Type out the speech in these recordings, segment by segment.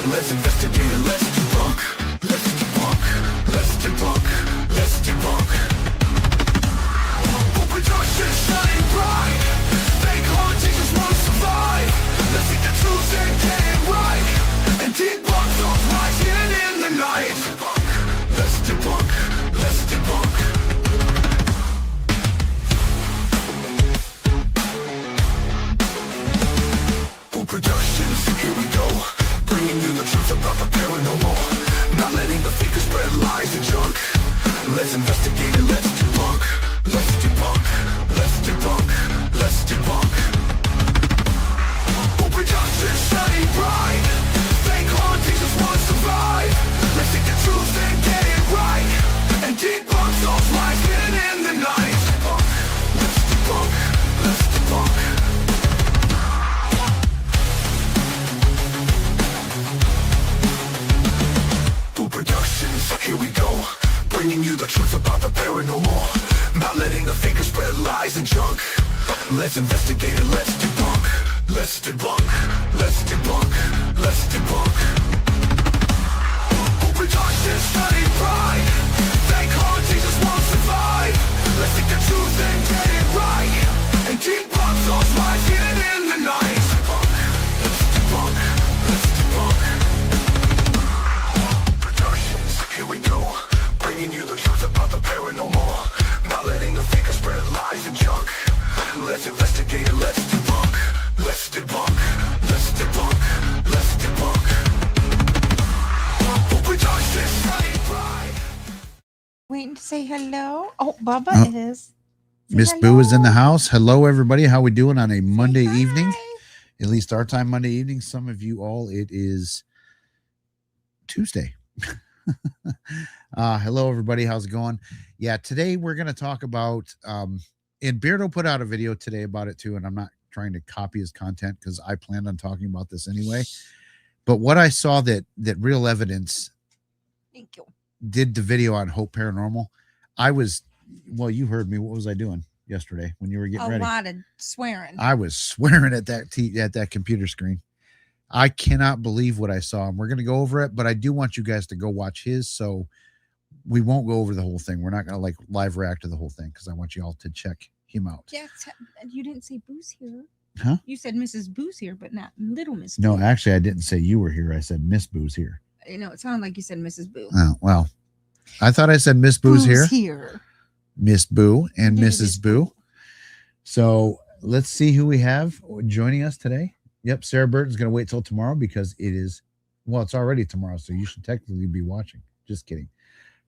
Let's investigate it, let's debunk. Let's debunk. Let's debunk. Let's debunk. Production shining bright. Fake hauntings just won't survive. Let's seek the truth and get it right. And debunk those lies hidden in the night. Let's debunk. Let's debunk. Productions, here we go, bringing you the truth about the paranormal. Not letting the fakers spread lies and junk. Let's investigate it, let's debunk. Let's debunk. Let's debunk. Let's debunk. Productions shining bright. Fake hauntings just won't survive. Let's seek the truth and get it right. And debunk those lies hidden in the night. Let's debunk. Let's debunk. Productions, here we go, bringing you the truth about the paranormal. Not letting the fakers spread lies and junk. Let's investigate it, let's debunk. Let's debunk. Let's debunk. Let's debunk. Productions study pride. Fake hauntings just won't survive. Let's seek the truth and get it right. And debunk those lies hidden in the night. Let's debunk. Let's debunk. Here we go, bringing you the truth about the paranormal. Not letting the fakers spread lies and junk. Let's investigate it, let's debunk. Let's debunk. Let's debunk. Let's debunk. Waiting to say hello. Oh, Bubba is. Miss Boo is in the house. Hello, everybody. How we doing on a Monday evening? At least our time Monday evening. Some of you all, it is Tuesday. Hello everybody, how's it going? Yeah, today we're going to talk about and Beardo put out a video today about it too, and I'm not trying to copy his content because I planned on talking about this anyway, but what I saw that Real Evidence Thank you. did the video on Hope Paranormal, well, you heard me. What was I doing yesterday when you were getting ready? A lot of swearing. I was swearing at that computer screen. I cannot believe what I saw, and we're going to go over it, but I do want you guys to go watch his, so we won't go over the whole thing. We're not going to live react to the whole thing because I want you all to check him out. Yes, you didn't say Boo's here. Huh? You said Mrs. Boo's here, but not Little Miss No, Boo. actually, I didn't say you were here. I said Miss Boo's here. You know, it sounded like you said Mrs. Boo. Oh, well, I thought I said Miss Boo's here. Miss Boo and Mrs. Boo. So let's see who we have joining us today. Yep, Sarah Burton's going to wait till tomorrow because it's already tomorrow, so you should technically be watching. Just kidding.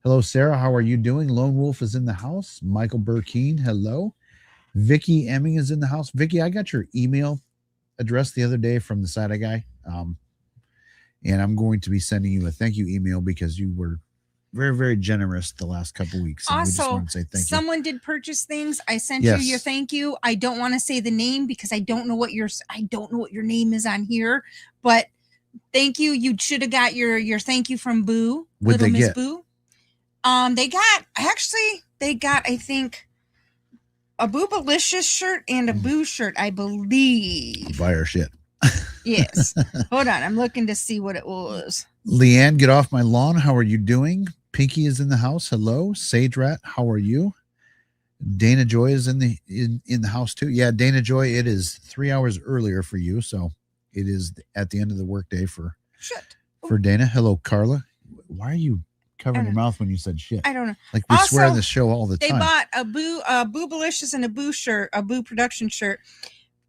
Hello, Sarah. How are you doing? Lone Wolf is in the house. Michael Burkeen, hello. Vicky Emming is in the house. Vicky, I got your email address the other day from the side eye guy, and I'm going to be sending you a thank you email because you were very, very generous the last couple of weeks. And Also, we just want to say thank you. Someone did purchase things. I sent you your thank you. I don't want to say the name because I don't know what your name is on here, but thank you. You should have got your thank you from Boo. What'd Little they Miss get? Boo. They got I think a Boobalicious shirt and a Boo shirt, I believe. Buy our shit. Yes. Hold on. I'm looking to see what it was. Leanne, get off my lawn. How are you doing? Pinky is in the house. Hello. Sage Rat, how are you? Dana Joy is in the house too. Yeah, Dana Joy, it is 3 hours earlier for you, so it is at the end of the workday for Dana. Hello, Carla. Why are you covering your mouth when you said shit? I don't know. Like we swear on this show all the time. They bought a Boobalicious and a Boo shirt, a Boo production shirt,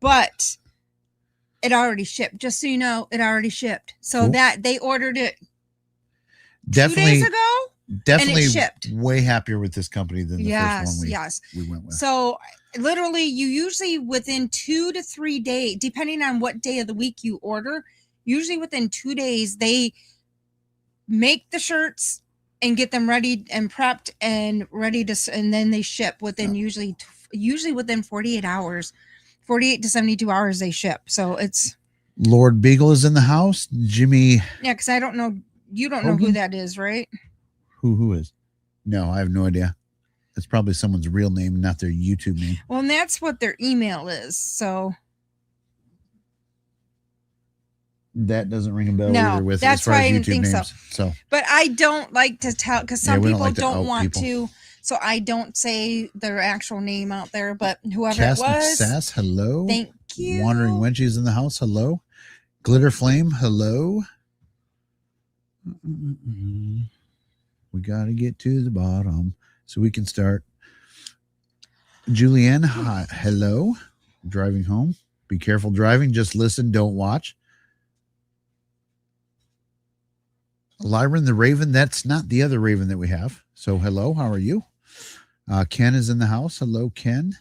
but it already shipped. Just so you know, it already shipped. So cool. That they ordered it definitely 2 days ago. Definitely and it shipped. Way happier with this company than the first one we went with. So literally you usually within 2 to 3 days, depending on what day of the week you order, usually within 2 days, they make the shirts and get them ready and prepped and ready to, and then they ship within usually within 48 hours, 48 to 72 hours they ship. So it's Lord Beagle is in the house. Jimmy. Yeah. Cause I don't know. You don't know who that is, right? Who is? No, I have no idea. It's probably someone's real name, not their YouTube name. Well, and that's what their email is. So That doesn't ring a bell No, either with that's as far why as I didn't YouTube think so. names. So, But I don't like to tell because some we don't people like to don't out want people. to. So I don't say their actual name out there. But whoever Cass it was, McSass, hello. thank you. Wandering Wenchies in the house, hello. Glitter Flame, hello. We got to get to the bottom so we can start. Julianne, hi, hello. Driving home. Be careful driving. Just listen, don't watch. Lyron the Raven, that's not the other Raven that we have. So hello, how are you? Ken is in the house. Hello, Ken.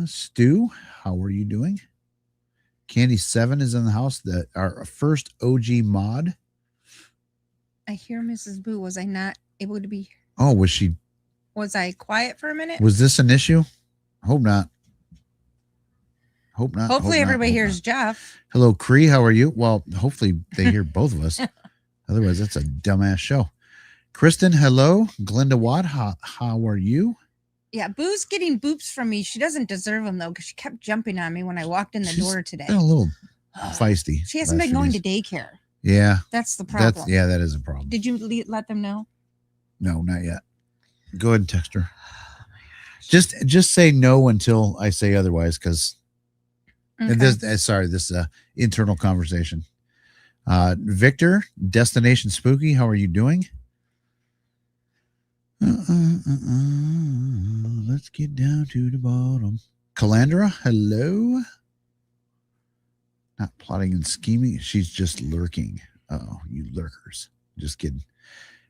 Stu, how are you doing? Candy7 is in the house. Our first OG mod. I hear Mrs. Boo. Was I not able to be? Oh, was she? Was I quiet for a minute? Was this an issue? Hope not. Hope not. Hopefully hope everybody not, hears Jeff. Hello, Cree. How are you? Well, hopefully they hear both of us. Otherwise, that's a dumbass show. Kristen, hello. Glenda Watt, how are you? Yeah, Boo's getting boops from me. She doesn't deserve them though, because she kept jumping on me when I walked in the door today. Been a little feisty. She hasn't been going to daycare. Yeah, that's the problem. That is a problem. Did you let them know? No, not yet. Go ahead and text her. Just say no until I say otherwise, because this is a internal conversation. Victor, Destination Spooky, how are you doing? Let's get down to the bottom. Calandra, hello. Not plotting and scheming. She's just lurking. Oh, you lurkers. Just kidding.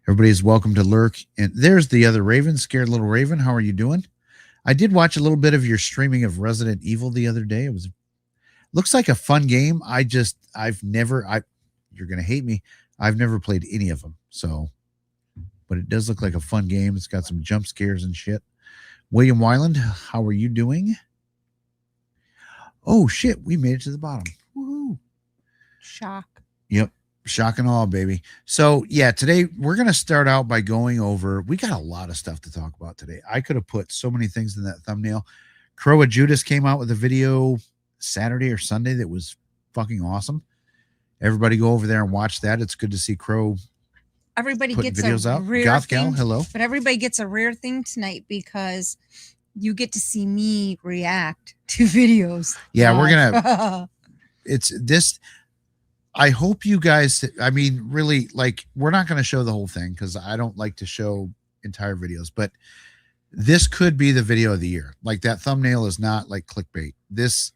Everybody's welcome to lurk. And there's the other Raven, Scared Little Raven. How are you doing? I did watch a little bit of your streaming of Resident Evil the other day. Looks like a fun game. You're going to hate me. I've never played any of them. So, but it does look like a fun game. It's got some jump scares and shit. William Wyland, how are you doing? Oh shit, we made it to the bottom. Woohoo. Shock. Yep. Shock and awe, baby. So yeah, today we're going to start out by going over, we got a lot of stuff to talk about today. I could have put so many things in that thumbnail. Crow of Judas came out with a video Saturday or Sunday that was fucking awesome. Everybody go over there and watch that. It's good to see Crow. Everybody gets videos a out. rare Goth thing, Gal, hello. But everybody gets a rare thing tonight because you get to see me react to videos. Yeah, we're gonna. It's this. I hope you guys. I mean, really, like, we're not going to show the whole thing because I don't like to show entire videos. But this could be the video of the year. Like, that thumbnail is not like clickbait. This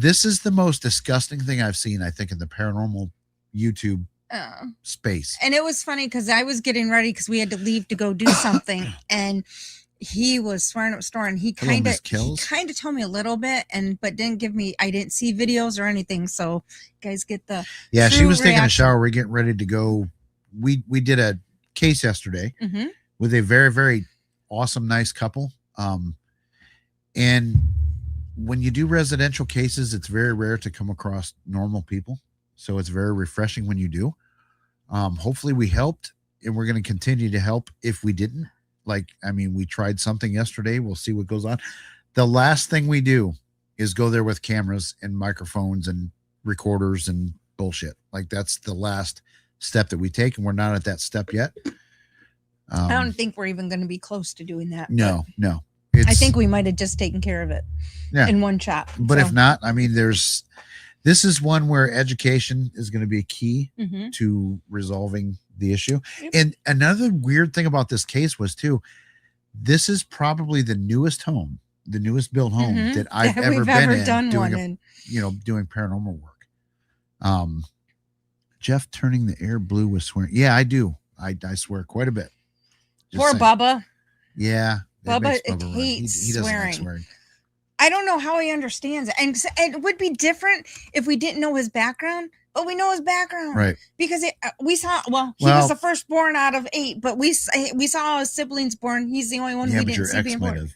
is the most disgusting thing I've seen, I think, in the paranormal YouTube space. And it was funny because I was getting ready because we had to leave to go do something, and he was swearing up store, and he kind of told me a little bit, but didn't give me. I didn't see videos or anything, so you guys get the she was taking a shower. We're getting ready to go. We did a case yesterday with a very, very awesome, nice couple. And when you do residential cases, it's very rare to come across normal people. So it's very refreshing when you do. Hopefully we helped, and we're going to continue to help if we didn't. We tried something yesterday. We'll see what goes on. The last thing we do is go there with cameras and microphones and recorders and bullshit. Like, that's the last step that we take, and we're not at that step yet. I don't think we're even going to be close to doing that. No. I think we might have just taken care of it in one shot. But if not, this is one where education is going to be a key to resolving the issue. Yep. And another weird thing about this case was too, this is probably the newest built home that I've ever been in doing paranormal work. Jeff turning the air blue with swearing. Yeah, I do. I swear quite a bit. Poor Bubba. Yeah. Bubba hates he doesn't swearing. like swearing. I don't know how he understands it. And it would be different if we didn't know his background, but we know his background. Right. Because he was the firstborn out of 8, but we saw his siblings born. He's the only one we didn't see being born.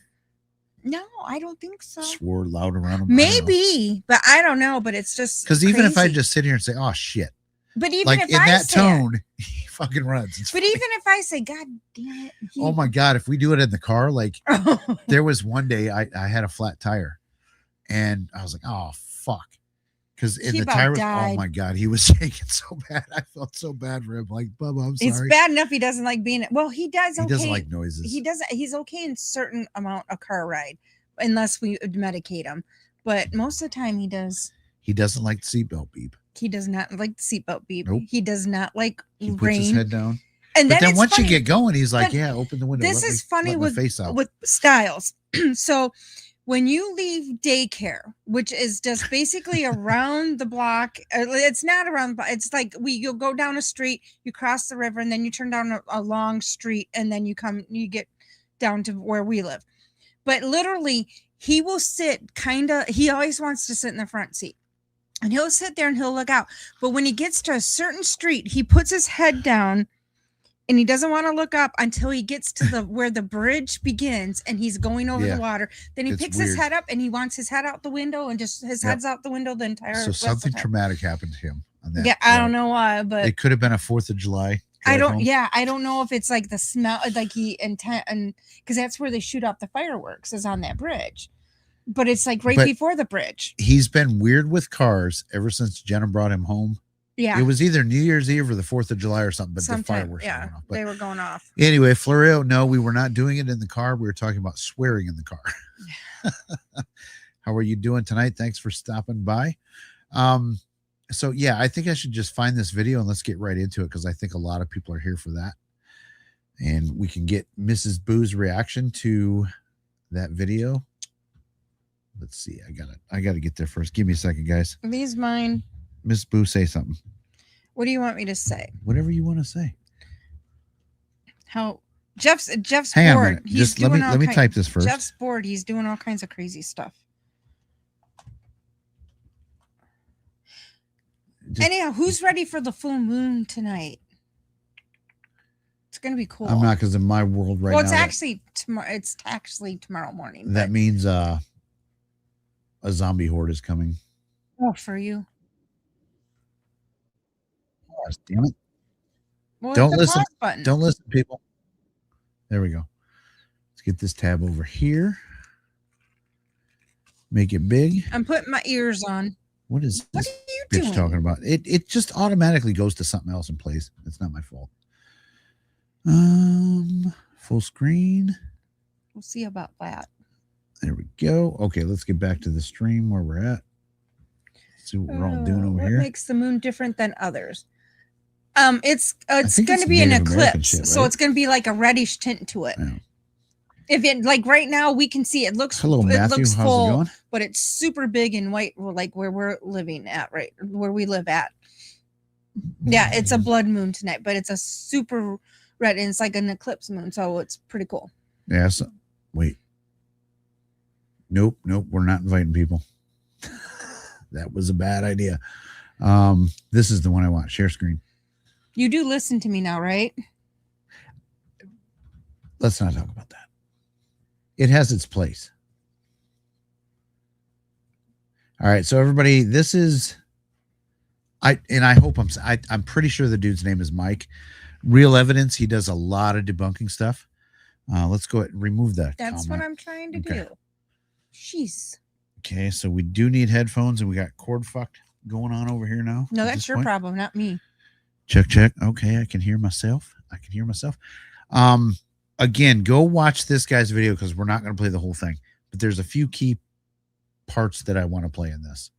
No, I don't think so. Swore loud around him. Maybe, but I don't know. But it's just because even if I just sit here and say, "Oh shit," but even like if in that tone, he fucking runs. But even if I say, "God damn it," oh my god, if we do it in the car, like there was one day I had a flat tire, and I was like, "Oh fuck," Because in He the about tire, oh died. my God, he was shaking so bad. I felt so bad for him. Like, Bubba, I'm It's sorry. bad enough he doesn't like being. Well, he does. He doesn't Okay. like noises. He doesn't. He's okay in certain amount of car ride, unless we medicate him. But most of the time, he does. He doesn't like the seatbelt beep. He does not like the seatbelt beep. Nope. He does not like He puts rain. his head down. And But then it's once funny, you get going, he's like, but yeah, open the window. This Let is me, funny let my face out. with styles. So when you leave daycare, which is just basically around the block, it's not around, it's like you'll go down a street, you cross the river, and then you turn down a long street, and then you get down to where we live. But literally, he will sit he always wants to sit in the front seat. And he'll sit there and he'll look out. But when he gets to a certain street, he puts his head down and he doesn't want to look up until he gets to where the bridge begins and he's going over the water. Then he picks his head up and he wants his head out the window and just his head's out the window the entire So something traumatic happened to him on that. Yeah, I don't know why, but it could have been a 4th of July. I don't know if it's like the smell, like he intent, and because that's where they shoot off the fireworks is on that bridge. But it's like before the bridge. He's been weird with cars ever since Jenna brought him home. Yeah. It was either New Year's Eve or the 4th of July or something, but the fireworks were going off. But they were going off. Anyway, Florio, no, we were not doing it in the car. We were talking about swearing in the car. How are you doing tonight? Thanks for stopping by. So yeah, I think I should just find this video and let's get right into it because I think a lot of people are here for that. And we can get Mrs. Boo's reaction to that video. Let's see. I got to get there first. Give me a second, guys. Are these mine? Miss Boo, say something. What do you want me to say? Whatever you want to say. How Jeff's Hang bored. on a minute. Just let me type this first. Jeff's bored. He's doing all kinds of crazy stuff. Anyhow, who's ready for the full moon tonight? It's gonna be cool. I'm not, because in my world right now. Well, it's actually tomorrow. It's actually tomorrow morning. That means a zombie horde is coming. Oh, for you. Gosh, damn it. Well, Don't listen. Don't listen, people. There we go. Let's get this tab over here. Make it big. I'm putting my ears on. What is this bitch doing? Talking about? It just automatically goes to something else and plays. It's not my fault. Full screen. We'll see about that. There we go. Okay, let's get back to the stream where we're at. See what we're all doing over here. What makes the moon different than others? It's going to be an Native American eclipse, shit, right? so it's going to be like a reddish tint to it. Yeah. If it like right now, we can see it looks. Hello, Matthew. It looks How's full, it going? but it's super big and white, like where we're living at, right where we live at. Yeah, it's a blood moon tonight, but it's a super red, and it's like an eclipse moon, so it's pretty cool. Yeah. So, wait. Nope. We're not inviting people. That was a bad idea. This is the one I want. Share screen. You do listen to me now, right? Let's not talk about that. It has its place. All right. So everybody, this is, I'm pretty sure the dude's name is Mike. Real Evidence. He does a lot of debunking stuff. Let's go ahead and remove that. That's comment. what I'm trying to do. Jeez. Okay, so we do need headphones, and we got cord fucked going on over here now. No, that's your problem, not me. Check. Okay, I can hear myself. Again, go watch this guy's video because we're not going to play the whole thing, but there's a few key parts that I want to play in this.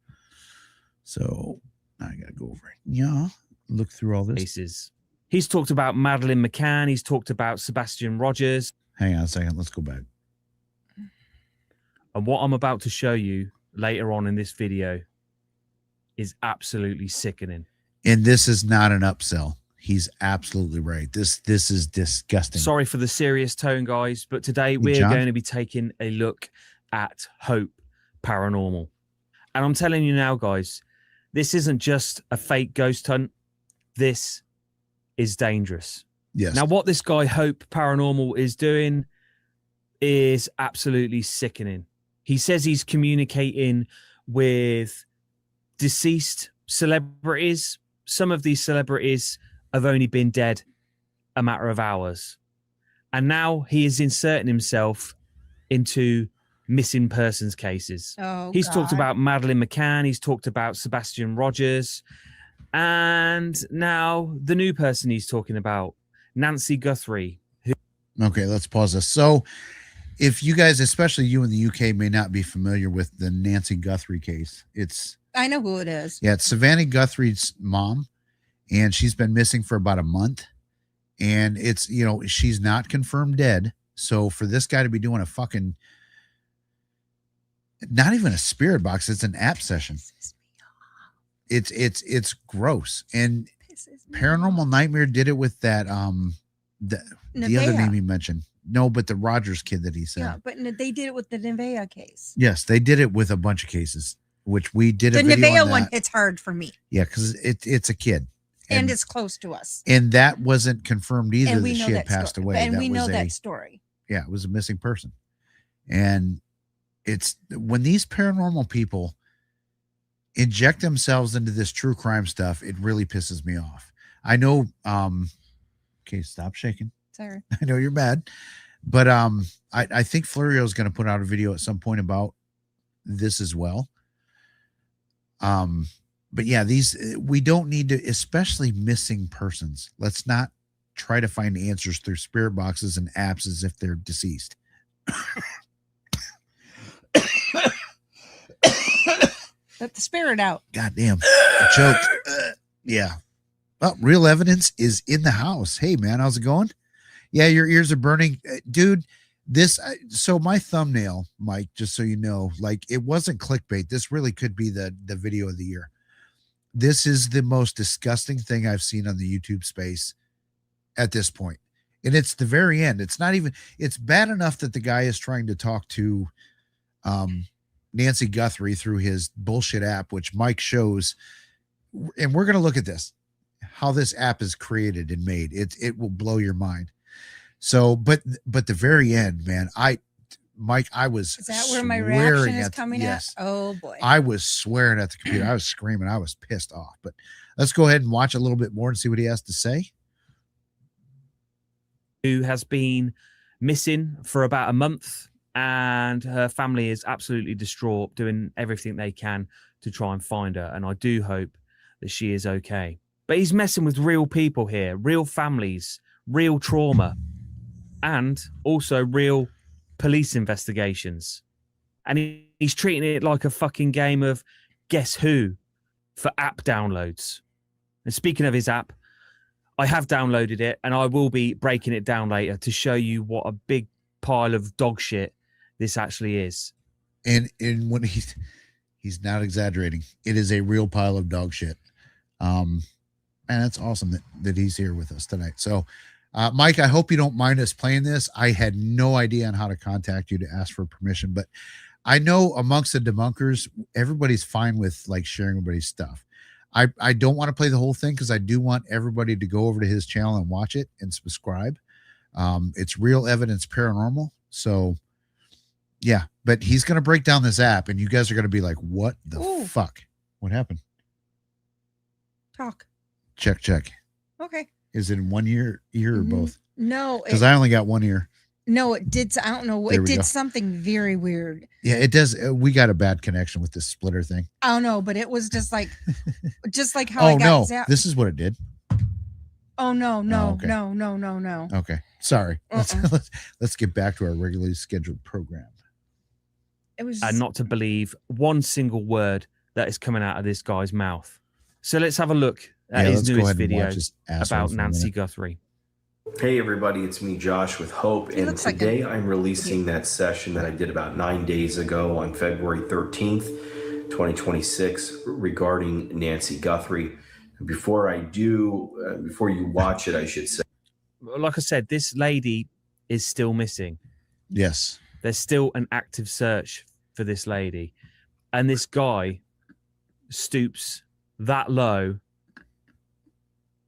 So I got to go over it. Yeah, look through all this. He's talked about Madeleine McCann. He's talked about Sebastian Rogers. Hang on a second. Let's go back. And what I'm about to show you later on in this video is absolutely sickening. And this is not an upsell. He's absolutely right. This is disgusting. Sorry for the serious tone, guys, but today we're going to be taking a look at Hope Paranormal. And I'm telling you now, guys, this isn't just a fake ghost hunt. This is dangerous. Yes. Now, what this guy Hope Paranormal is doing is absolutely sickening. He says he's communicating with deceased celebrities. Some of these celebrities have only been dead a matter of hours. And now he is inserting himself into missing persons cases. Oh, He's talked God. about Madeleine McCann. He's talked about Sebastian Rogers. And now the new person he's talking about, Nancy Guthrie. Okay, let's pause this. So if you guys, especially you in the UK, may not be familiar with the Nancy Guthrie case, I know who it is. it's Savannah Guthrie's mom, and she's been missing for about a month. And it's, she's not confirmed dead. So for this guy to be doing a fucking, not even a spirit box, it's an app session. It's gross. And Paranormal Nightmare did it with that the other name he mentioned. No, but the Rogers kid that he said. Yeah, but they did it with the Nevaeh case. Yes, they did it with a bunch of cases, which we did a The video Nevaeh on one, that. it's hard for me. Yeah, because it's a kid. And it's close to us. And that wasn't confirmed either And that we she know had that passed story. away. And That we was know that story. Yeah, it was a missing person. And it's when these paranormal people inject themselves into this true crime stuff, it really pisses me off. I know, okay, stop shaking. Sorry. I know you're mad. But I think Florio is going to put out a video at some point about this as well. But yeah, we don't need to, especially missing persons. Let's not try to find answers through spirit boxes and apps as if they're deceased. Let the spirit out. Goddamn. I choked. Yeah. Well, real evidence is in the house. Hey, man, how's it going? Yeah, your ears are burning. Dude, so my thumbnail, Mike, just so you know, like it wasn't clickbait. This really could be the video of the year. This is the most disgusting thing I've seen on the YouTube space at this point. And it's the very end. It's not even, it's bad enough that the guy is trying to talk to Nancy Guthrie through his bullshit app, which Mike shows. And we're going to look at this, how this app is created and made. It will blow your mind. So, but the very end, man, Mike, I was Is that where my reaction is coming yes. at? Oh boy. I was swearing at the computer. I was screaming. I was pissed off. But let's go ahead and watch a little bit more and see what he has to say. Who has been missing for about a month, and her family is absolutely distraught, doing everything they can to try and find her. And I do hope that she is okay. But he's messing with real people here, real families, real trauma, and also real police investigations. And he's treating it like a fucking game of guess who for app downloads. And speaking of his app, I have downloaded it and I will be breaking it down later to show you what a big pile of dog shit this actually is. And when he's not exaggerating, it is a real pile of dog shit. And that's awesome that he's here with us tonight. So Mike, I hope you don't mind us playing this. I had no idea on how to contact you to ask for permission, but I know amongst the debunkers, everybody's fine with like sharing everybody's stuff. I don't want to play the whole thing because I do want everybody to go over to his channel and watch it and subscribe. It's Real Evidence Paranormal. So yeah, but he's going to break down this app and you guys are going to be like, what the fuck? What happened? Talk. Check. Okay. Is it in one ear or both? No. Because I only got one ear. No, it did. I don't know. There It we did go. something very weird. Yeah, it does. We got a bad connection with this splitter thing. I don't know, but it was just like how Oh I got no, zapped. this is what it did. Oh no, Oh, okay. no. Okay, sorry. Let's get back to our regularly scheduled program. It was And not to believe one single word that is coming out of this guy's mouth. So let's have a look at Yeah, his let's go newest ahead and video watch this asshole about for a Nancy minute. Guthrie. Hey everybody, it's me Josh with Hope, He and looks like today I'm releasing that session that I did about 9 days ago on February 13th, 2026 regarding Nancy Guthrie. Before you watch it, I should say. Like I said, this lady is still missing. Yes. There's still an active search for this lady. And this guy stoops that low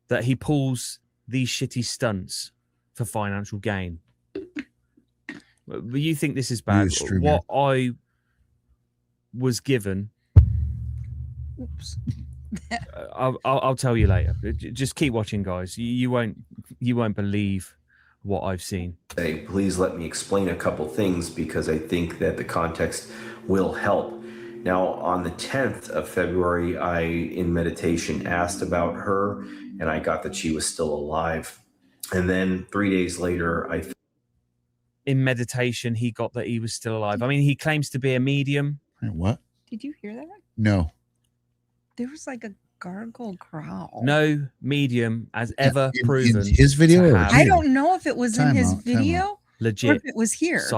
that he pulls these shitty stunts for financial gain. But you think this is bad? What I was given, Oops. I'll tell you later. Just keep watching, guys. You won't believe what I've seen. Hey, please let me explain a couple things because I think that the context will help. Now, on the 10th of February, I, in meditation, asked about her, and I got that she was still alive. And then 3 days later, In meditation, he got that he was still alive. I mean, he claims to be a medium. What? Did you hear that? No. There was like a gargle growl. No medium has ever In proven his video to or have I don't know if it was in Time his out, time video or legit. if it was here.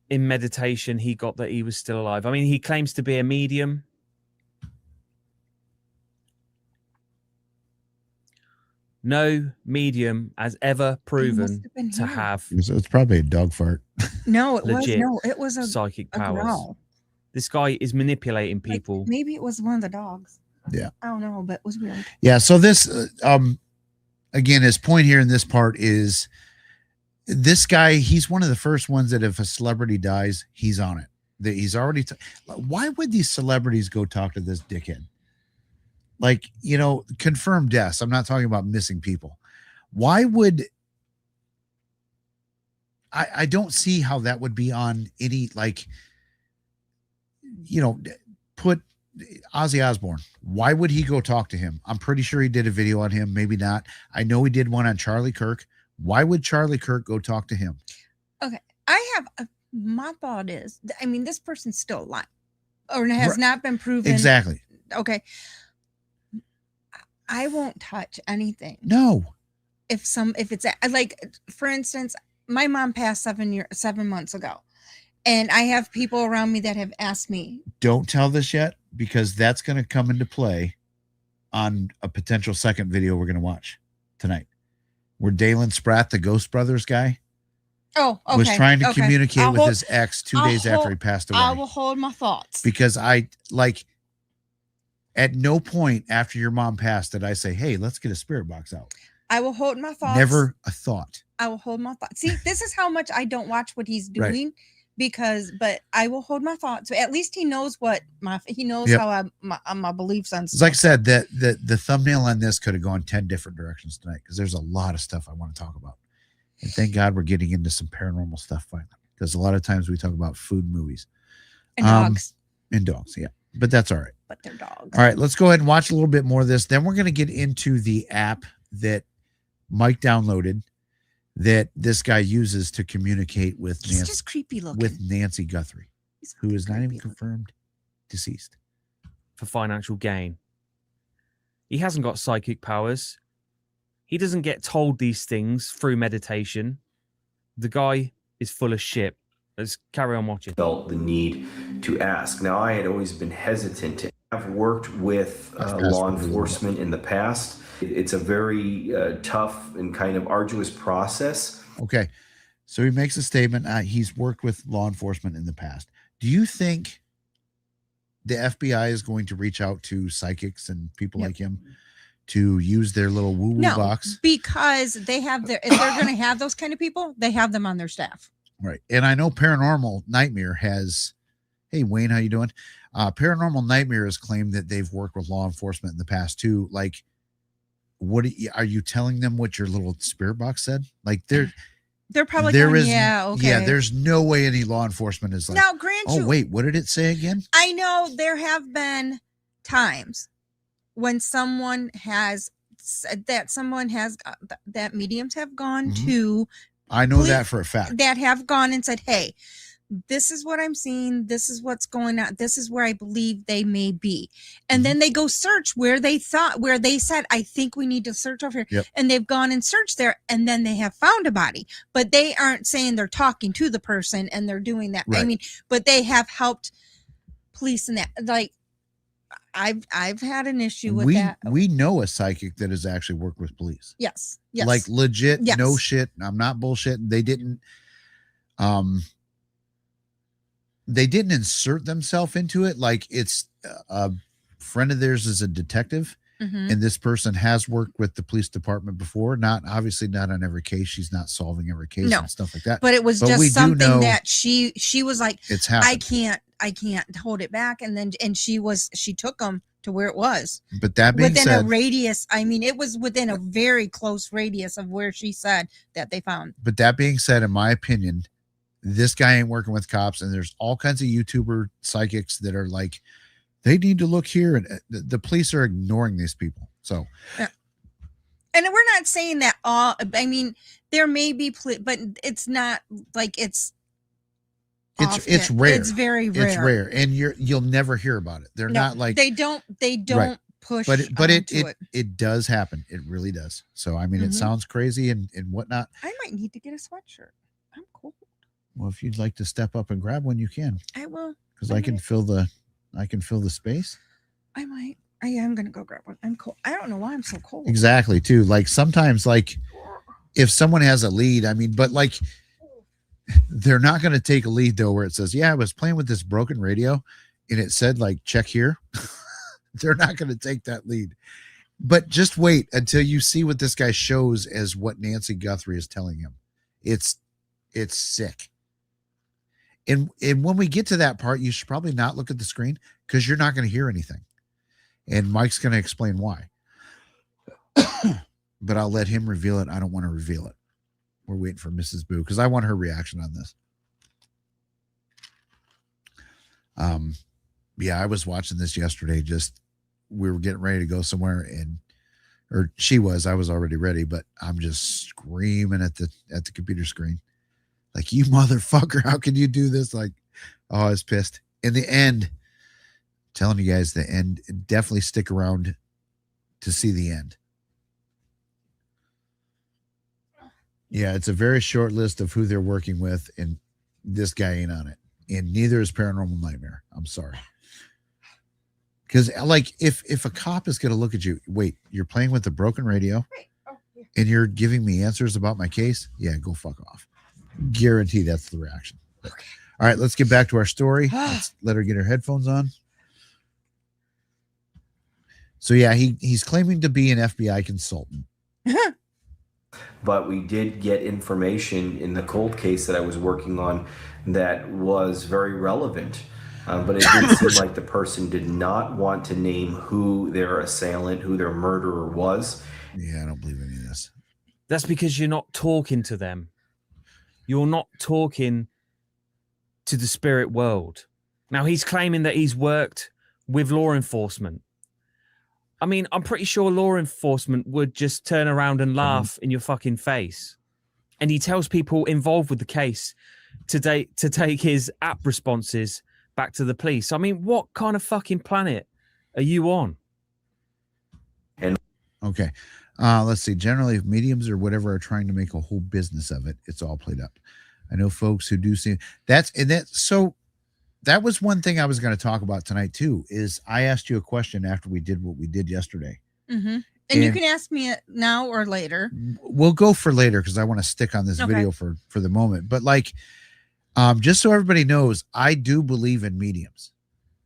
In meditation, he got that he was still alive. I mean, he claims to be a medium. No medium has ever proven been to here. have It's probably a dog fart. No, it legit was a psychic a powers. growl. This guy is manipulating Like, people. maybe it was one of the dogs. Yeah. I don't know, but it was weird. Yeah. So this, again, his point here in this part is this guy. He's one of the first ones that if a celebrity dies, he's on it. That he's already. Why would these celebrities go talk to this dickhead? Like, you know, confirmed deaths. I'm not talking about missing people. Why would I don't see how that would be on any, like, you know, put Ozzy Osbourne. Why would he go talk to him? I'm pretty sure he did a video on him. Maybe not. I know he did one on Charlie Kirk. Why would Charlie Kirk go talk to him? Okay. My thought is, I mean, this person's still alive or has not been proven. Exactly. Okay. I won't touch anything. No. If it's like, for instance, my mom passed 7 months ago, and I have people around me that have asked me. Don't tell this yet, because that's going to come into play on a potential second video we're going to watch tonight, where Dalen Spratt, the Ghost Brothers guy, was trying to communicate with his ex 2 days after he passed away. I will hold my thoughts, because at no point after your mom passed did I say, hey, let's get a spirit box out. I will hold my thoughts. Never a thought. I will hold my thoughts. See, this is how much I don't watch what he's doing, but I will hold my thoughts. So at least he knows how my beliefs on stuff. Like I said, that the thumbnail on this could have gone 10 different directions tonight, because there's a lot of stuff I want to talk about. And thank God we're getting into some paranormal stuff finally, because a lot of times we talk about food movies. And dogs. And dogs, yeah. But that's all right. But they're dogs. All right, let's go ahead and watch a little bit more of this. Then we're going to get into the app that Mike downloaded that this guy uses to communicate with He's just creepy looking. with Nancy Guthrie, who is not even creepy confirmed deceased. For financial gain. He hasn't got psychic powers. He doesn't get told these things through meditation. The guy is full of shit. Let's carry on watching. felt the need to ask. Now, I had always been hesitant to have worked with law enforcement in the past. It's a very tough and kind of arduous process. Okay. So he makes a statement. He's worked with law enforcement in the past. Do you think the FBI is going to reach out to psychics and people like him to use their little woo-woo box? Because they have if they're going to have those kind of people, they have them on their staff. Right. And I know Paranormal Nightmare has, hey, Wayne, how you doing? Paranormal Nightmare has claimed that they've worked with law enforcement in the past too. Like, what are you telling them what your little spirit box said? Like they're probably there's no way any law enforcement is like, now grant you, wait, what did it say again? I know there have been times when someone has said that that mediums have gone to, I know that for a fact, that have gone and said, hey, this is what I'm seeing, this is what's going on, this is where I believe they may be, and then they go search where they said, I think we need to search over here, and they've gone and searched there, and then they have found a body, but they aren't saying they're talking to the person and they're doing that. I mean, but they have helped police and that. Like, I've had an issue with that. We know a psychic that has actually worked with police. Yes. Like legit, no shit. I'm not bullshitting. They didn't insert themselves into it. Like, it's a friend of theirs is a detective, and this person has worked with the police department before. Obviously not on every case. She's not solving every case and stuff like that. But it was just something that she was like, it's happened. I can't hold it back. And then, she took them to where it was. But that being Within said, a radius, I mean, it was within a very close radius of where she said that they found. but that being said, in my opinion, this guy ain't working with cops, and there's all kinds of YouTuber psychics that are like, they need to look here, and the police are ignoring these people. So, yeah. And we're not saying that all. I mean, there may be, but it's not like it's rare. It's very rare. It's rare, and you'll never hear about it. They're not like they don't right. push. But it does happen. It really does. So I mean, it sounds crazy and whatnot. I might need to get a sweatshirt. I'm cold. Well, if you'd like to step up and grab one, you can. I will. Because I can fill the space. I might. I am gonna go grab one. I'm cold. I don't know why I'm so cold. Exactly, too. Like sometimes, like if someone has a lead, I mean, but like they're not gonna take a lead though, where it says, "Yeah, I was playing with this broken radio, and it said like check here." They're not gonna take that lead. But just wait until you see what this guy shows as what Nancy Guthrie is telling him. It's sick. And when we get to that part, you should probably not look at the screen because you're not going to hear anything. And Mike's going to explain why. But I'll let him reveal it. I don't want to reveal it. We're waiting for Mrs. Boo because I want her reaction on this. Yeah, I was watching this yesterday. Just we were getting ready to go somewhere, or she was. I was already ready, but I'm just screaming at the computer screen. Like, you motherfucker, how can you do this? Like, oh, I was pissed. In the end, I'm telling you guys, the end, definitely stick around to see the end. Yeah, it's a very short list of who they're working with, and this guy ain't on it. And neither is Paranormal Nightmare. I'm sorry. Because, like, if a cop is going to look at you, wait, you're playing with a broken radio, and you're giving me answers about my case? Yeah, go fuck off. Guarantee that's the reaction. Okay. All right, let's get back to our story. Let's let her get her headphones on. So yeah, he's claiming to be an FBI consultant. But we did get information in the cold case that I was working on that was very relevant. But it did seem like the person did not want to name who their assailant, who their murderer was. Yeah, I don't believe any of this. That's because you're not talking to them. You're not talking to the spirit world. Now, he's claiming that he's worked with law enforcement. I mean, I'm pretty sure law enforcement would just turn around and laugh in your fucking face. And he tells people involved with the case to take his app responses back to the police. I mean, what kind of fucking planet are you on? Okay. Let's see. Generally, if mediums or whatever are trying to make a whole business of it, it's all played up. I know folks who do see so that was one thing I was going to talk about tonight too, is I asked you a question after we did what we did yesterday. Mm-hmm. And you can ask me it now or later. We'll go for later because I want to stick on this video for the moment. But like, just so everybody knows, I do believe in mediums.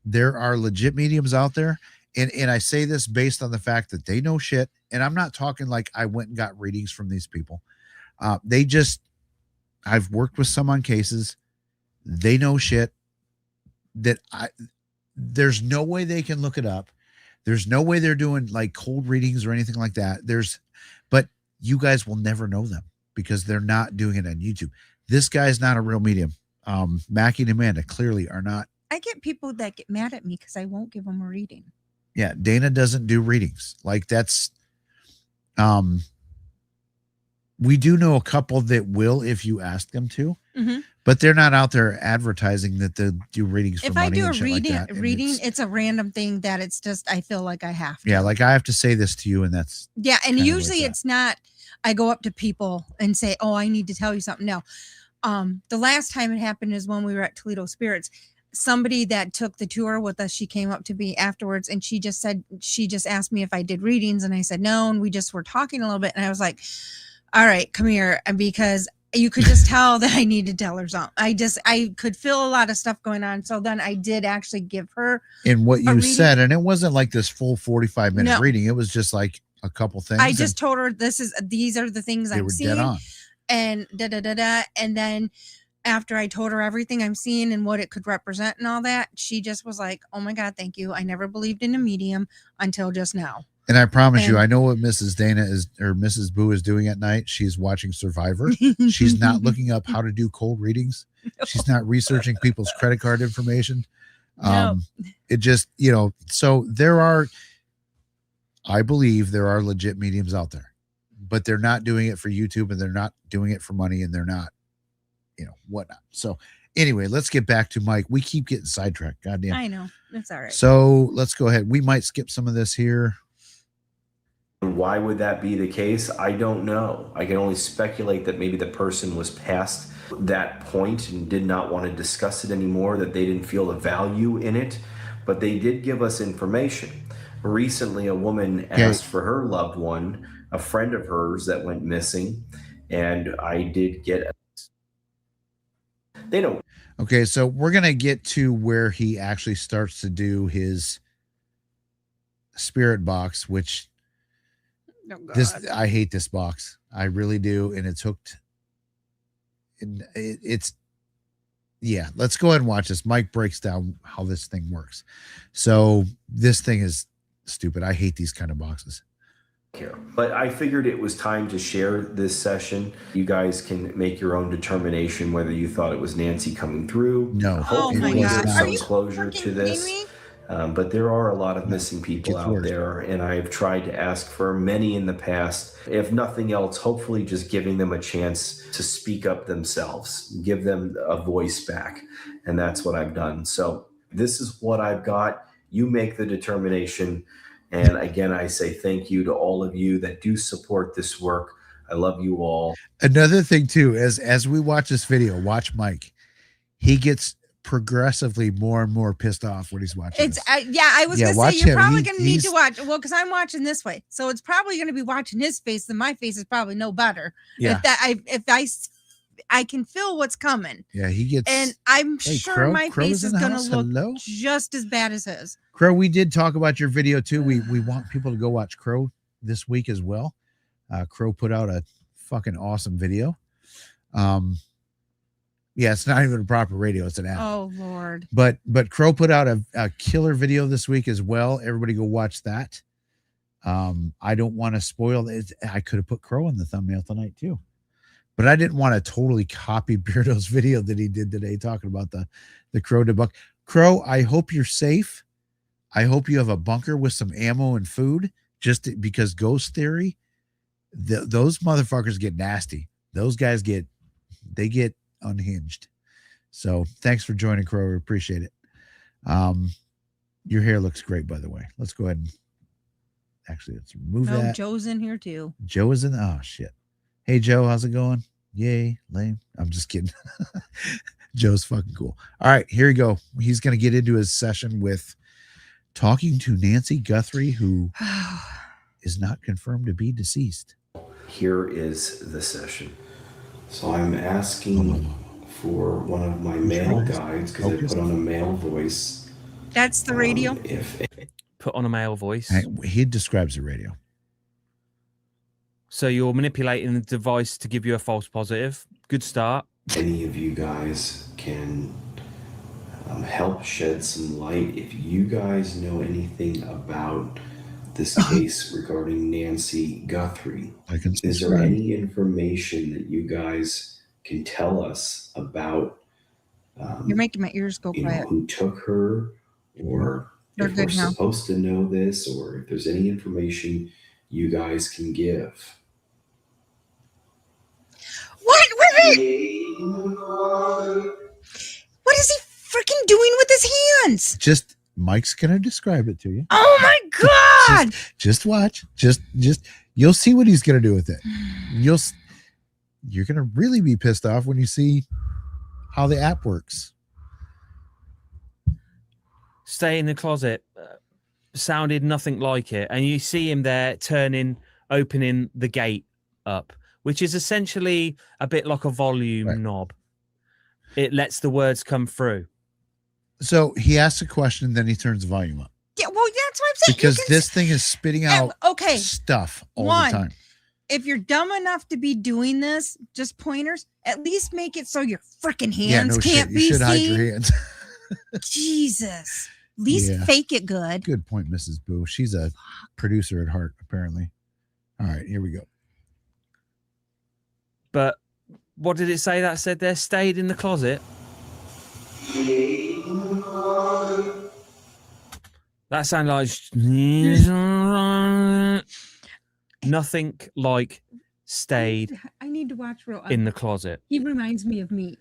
There are legit mediums out there. And I say this based on the fact that they know shit. And I'm not talking like I went and got readings from these people. I've worked with some on cases. They know shit that there's no way they can look it up. There's no way they're doing like cold readings or anything like that. But you guys will never know them because they're not doing it on YouTube. This guy's not a real medium. Mackie and Amanda clearly are not. I get people that get mad at me because I won't give them a reading. Yeah, Dana doesn't do readings. Like that's, we do know a couple that will if you ask them to, but they're not out there advertising that they do readings for money. If I do a reading, it's a random thing that it's just, I feel like I have to. Yeah, like I have to say this to you and that's. Yeah, and usually it's not, I go up to people and say, oh, I need to tell you something. No. The last time it happened is when we were at Toledo Spirits. Somebody that took the tour with us, she came up to me afterwards and she just asked me if I did readings and I said no, and we just were talking a little bit and I was like, all right, come here, and because you could just tell that I needed to tell her something. I could feel a lot of stuff going on, so then I did actually give her in what you said, and it wasn't like this full 45-minute reading. It was just like a couple things. I just told her these are the things I'm seeing, dead on. and and then after I told her everything I'm seeing and what it could represent and all that, she just was like, "Oh my God, thank you. I never believed in a medium until just now." And I promise you, And- I know what Mrs. Dana is or Mrs. Boo is doing at night. She's watching Survivor. She's not looking up how to do cold readings. She's not researching people's credit card information. It just, so I believe there are legit mediums out there, but they're not doing it for YouTube and they're not doing it for money and they're not, whatnot. So anyway, let's get back to Mike. We keep getting sidetracked. Goddamn. I know. It's all right. So let's go ahead. We might skip some of this here. Why would that be the case? I don't know. I can only speculate that maybe the person was past that point and did not want to discuss it anymore, that they didn't feel the value in it, but they did give us information. Recently, a woman asked for her loved one, a friend of hers that went missing, and I did get they don't. Okay, so we're going to get to where he actually starts to do his spirit box, which I hate this box. I really do. And it's hooked. And let's go ahead and watch this. Mike breaks down how this thing works. So this thing is stupid. I hate these kind of boxes. But I figured it was time to share this session. You guys can make your own determination whether you thought it was Nancy coming through. No. Hopefully there's some closure freaking to this. kidding me? But there are a lot of missing people out there, and I've tried to ask for many in the past. If nothing else, hopefully just giving them a chance to speak up themselves, give them a voice back, and that's what I've done. So this is what I've got. You make the determination. And again, I say thank you to all of you that do support this work. I love you all. Another thing too, as we watch this video, watch Mike. He gets progressively more and more pissed off when he's watching. It's I was gonna say you're probably gonna need to watch. Well, because I'm watching this way, so it's probably gonna be watching his face. And my face is probably no better. Yeah. If I can feel what's coming. Yeah, he gets, and I'm sure Crow, my Crow's face is in the gonna house. look Hello? just as bad as his. Crow, we did talk about your video too. We want people to go watch Crow this week as well. Crow put out a fucking awesome video. Yeah, it's not even a proper radio, it's an app. Oh Lord. But Crow put out a killer video this week as well. Everybody go watch that. I don't want to spoil it. I could have put Crow in the thumbnail tonight too. But I didn't want to totally copy Beardo's video that he did today talking about the Crow debunk. Crow, I hope you're safe. I hope you have a bunker with some ammo and food, because ghost theory, those motherfuckers get nasty. Those guys get unhinged. So thanks for joining, Crow. We appreciate it. Your hair looks great, by the way. Let's go ahead and let's remove that. Joe's in here too. Joe is in. Oh shit. Hey Joe, how's it going? Yay, lame. I'm just kidding. Joe's fucking cool. All right, here we go. He's going to get into his session with talking to Nancy Guthrie, who is not confirmed to be deceased. Here is the session. So I'm asking for one of my male guides, because I put on a male voice. That's the radio. Put on a male voice. He describes the radio. So you're manipulating the device to give you a false positive. Good start. Any of you guys can help shed some light. If you guys know anything about this case regarding Nancy Guthrie, is there any information that you guys can tell us about? You're making my ears go quiet. Who took her, or if we're supposed to know this, or if there's any information you guys can give. What is he freaking doing with his hands? Just Mike's gonna describe it to you. Oh my God! Just watch. Just you'll see what he's gonna do with it. You're gonna really be pissed off when you see how the app works. Stay in the closet. Sounded nothing like it, and you see him there opening the gate up, which is essentially a bit like a volume knob. It lets the words come through. So he asks a question, then he turns the volume up. Yeah, well, that's what I'm saying. Because this thing is spitting out stuff all the time. if you're dumb enough to be doing this, just pointers, at least make it so your freaking Yeah, hands no can't shit. be You should hide seen. your hands. Jesus. At least Yeah. fake it good. Good point, Mrs. Boo. She's a producer at heart, apparently. All right, here we go. But what did it say that said there? Stayed in the closet. That sounded like nothing like stayed I need to watch real. in the closet. He reminds me of me.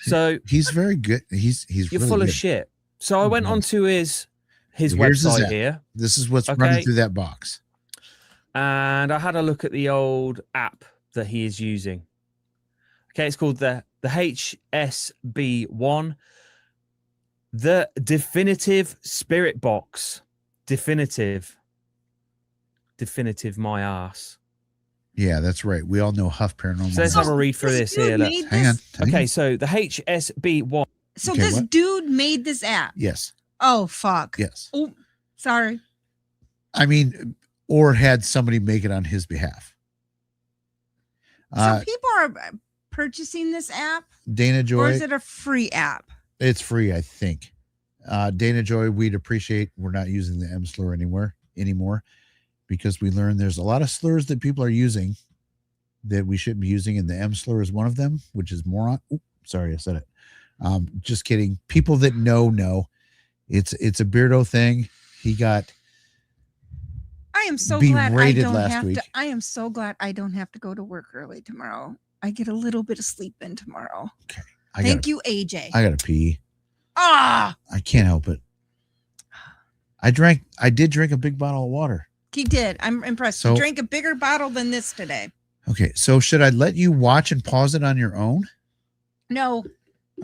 So He's very good. He's you're really full of good. shit. So I went onto his Here's his website app. here, This is what's Okay. running through that box. and I had a look at the old app that he is using. Okay, it's called the HSB-1, the Definitive Spirit Box. Definitive my ass. Yeah, that's right. We all know Huff Paranormal. So let's have a read through this here. Look. Hang on. Okay, so the HSB-1. So Okay, this what? dude made this app. Yes. Oh fuck. Yes. Oh, sorry. I mean, or had somebody make it on his behalf. So people are purchasing this app, Dana or Joy, is it a free app? it's free, I think. Dana Joy, we'd appreciate. We're not using the M slur anymore because we learned there's a lot of slurs that people are using that we shouldn't be using, and the M slur is one of them, which is moron. Oops, sorry, I said it. Just kidding. People that know. It's a Beardo thing. He got I am so glad I berated don't last have week. to. I am so glad I don't have to go to work early tomorrow. I get a little bit of sleep in tomorrow. Thank you, AJ. I gotta pee. Ah, I can't help it. I did drink a big bottle of water. he did. I'm impressed. So- He drank a bigger bottle than this today. Okay, so should I let you watch and pause it on your own? No,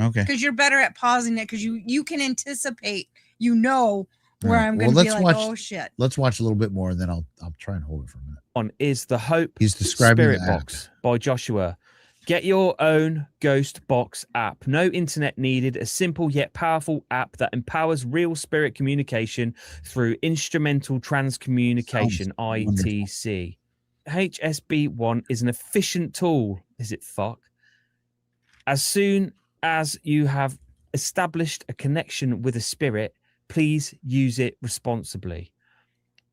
Okay. because you're better at pausing it because you can anticipate. You know where All right, I'm well, going to be let's like, watch- oh shit. Let's watch a little bit more, and then I'll try and hold it for a minute. On is the Hope He's describing Spirit the app. Box by Joshua. Get your own Ghost Box app. No internet needed. A simple yet powerful app that empowers real spirit communication through instrumental transcommunication, Sounds ITC. HSB-1 is an efficient tool. Is it fuck? As soon as you have established a connection with a spirit, please use it responsibly.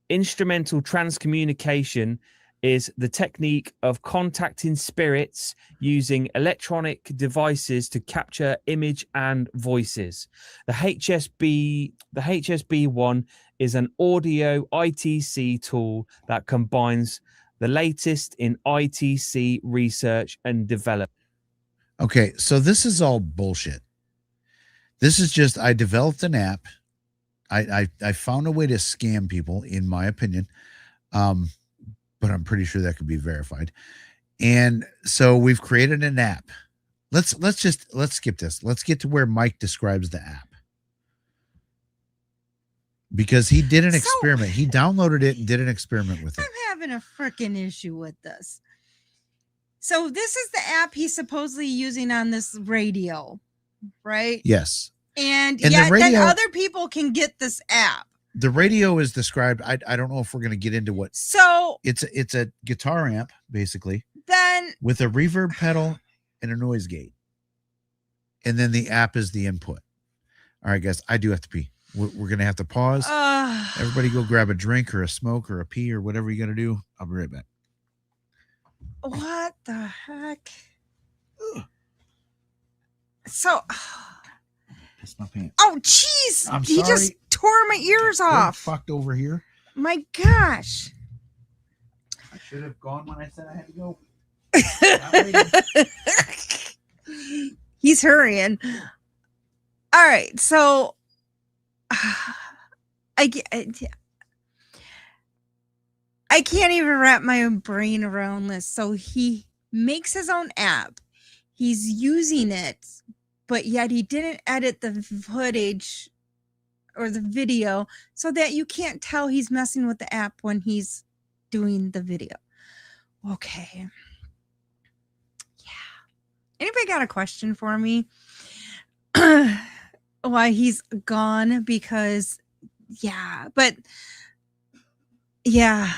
Instrumental transcommunication is the technique of contacting spirits using electronic devices to capture image and voices. The HSB-1 is an audio ITC tool that combines the latest in ITC research and development. Okay, so this is all bullshit. This is just I developed an app. I found a way to scam people, in my opinion. But I'm pretty sure that could be verified. And so we've created an app. Let's skip this. Let's get to where Mike describes the app. Because he did an experiment. He downloaded it and did an experiment with it. I'm having a freaking issue with this. So this is the app he's supposedly using on this radio, right? Yes. And the yet then radio- other people can get this app. The radio is described. I don't know if we're going to get into what So it's a guitar amp, basically, then with a reverb pedal and a noise gate. And then the app is the input. All right, guys, I do have to pee. We're going to have to pause. Everybody go grab a drink or a smoke or a pee or whatever you got to do. I'll be right back. what the heck? So, Piss my pants. oh jeez, I'm he just sorry. tore my ears We're off. fucked over here. My gosh. I should have gone when I said I had to go. He's hurrying. All right, so I can't even wrap my own brain around this. So he makes his own app. He's using it, but yet he didn't edit the footage or the video so that you can't tell he's messing with the app when he's doing the video. Okay. Yeah. Anybody got a question for me? Why he's gone? Because yeah, but yeah.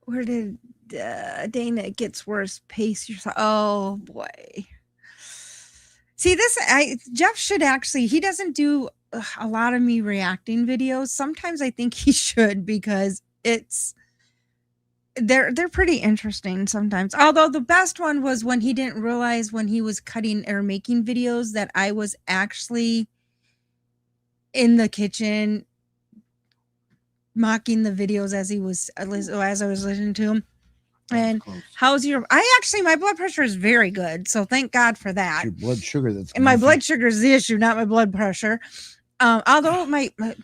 where did Dana, it gets worse. Pace yourself. Oh boy. See this, Jeff should actually, he doesn't do a lot of me reacting videos. Sometimes I think he should, because they're pretty interesting sometimes. Although the best one was when he didn't realize when he was cutting or making videos that I was actually in the kitchen mocking the videos as I was listening to him. And how's your? My blood pressure is very good, so thank God for that. Your blood sugar and my blood sugar is the issue, not my blood pressure. Although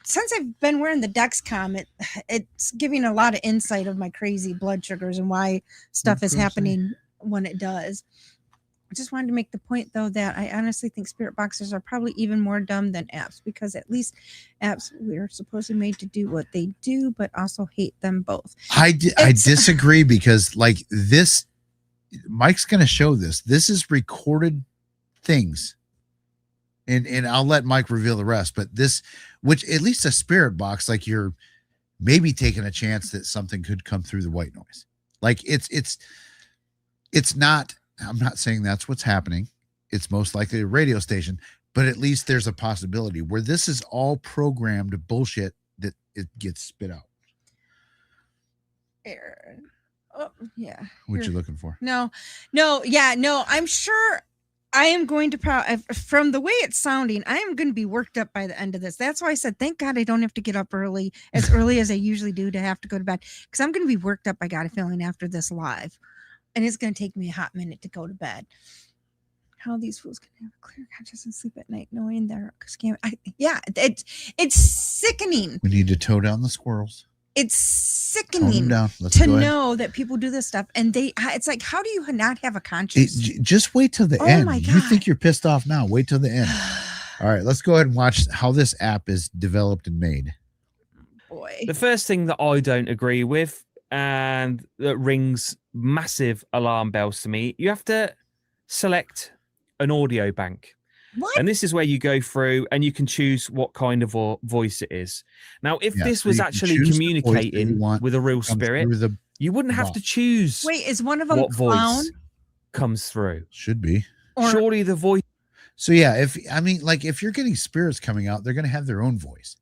since I've been wearing the Dexcom, it's giving a lot of insight of my crazy blood sugars and why stuff is happening when it does. I just wanted to make the point, though, that I honestly think spirit boxers are probably even more dumb than apps, because at least apps, we're supposedly made to do what they do, but also hate them both. I disagree, because like this, Mike's going to show this. This is recorded things. And I'll let Mike reveal the rest, but this, which at least a spirit box, like you're maybe taking a chance that something could come through the white noise. Like it's not, I'm not saying that's what's happening. It's most likely a radio station, but at least there's a possibility where this is all programmed bullshit that it gets spit out. Aaron. Oh, yeah. What you looking for? No, I'm sure I am going to from the way it's sounding, I am going to be worked up by the end of this. That's why I said, thank God I don't have to get up early as I usually do, to have to go to bed, because I'm going to be worked up. I got a feeling after this live. And it's going to take me a hot minute to go to bed. How these fools can have a clear conscience and sleep at night, knowing they're scam. It's sickening. We need to tow down the squirrels. It's sickening to know that people do this stuff, and it's like, how do you not have a conscience? Just wait till the end. My God. You think you're pissed off now? Wait till the end. All right, let's go ahead and watch how this app is developed and made. Boy, the first thing that I don't agree with, and that rings massive alarm bells to me, you have to select an audio bank. What? And this is where you go through and you can choose what kind of voice it is. Now, if this was actually communicating with a real spirit, you wouldn't have to choose. Wait, is one of them what clown? Voice comes through? Should be. Surely the voice. So yeah, if you're getting spirits coming out, they're going to have their own voice.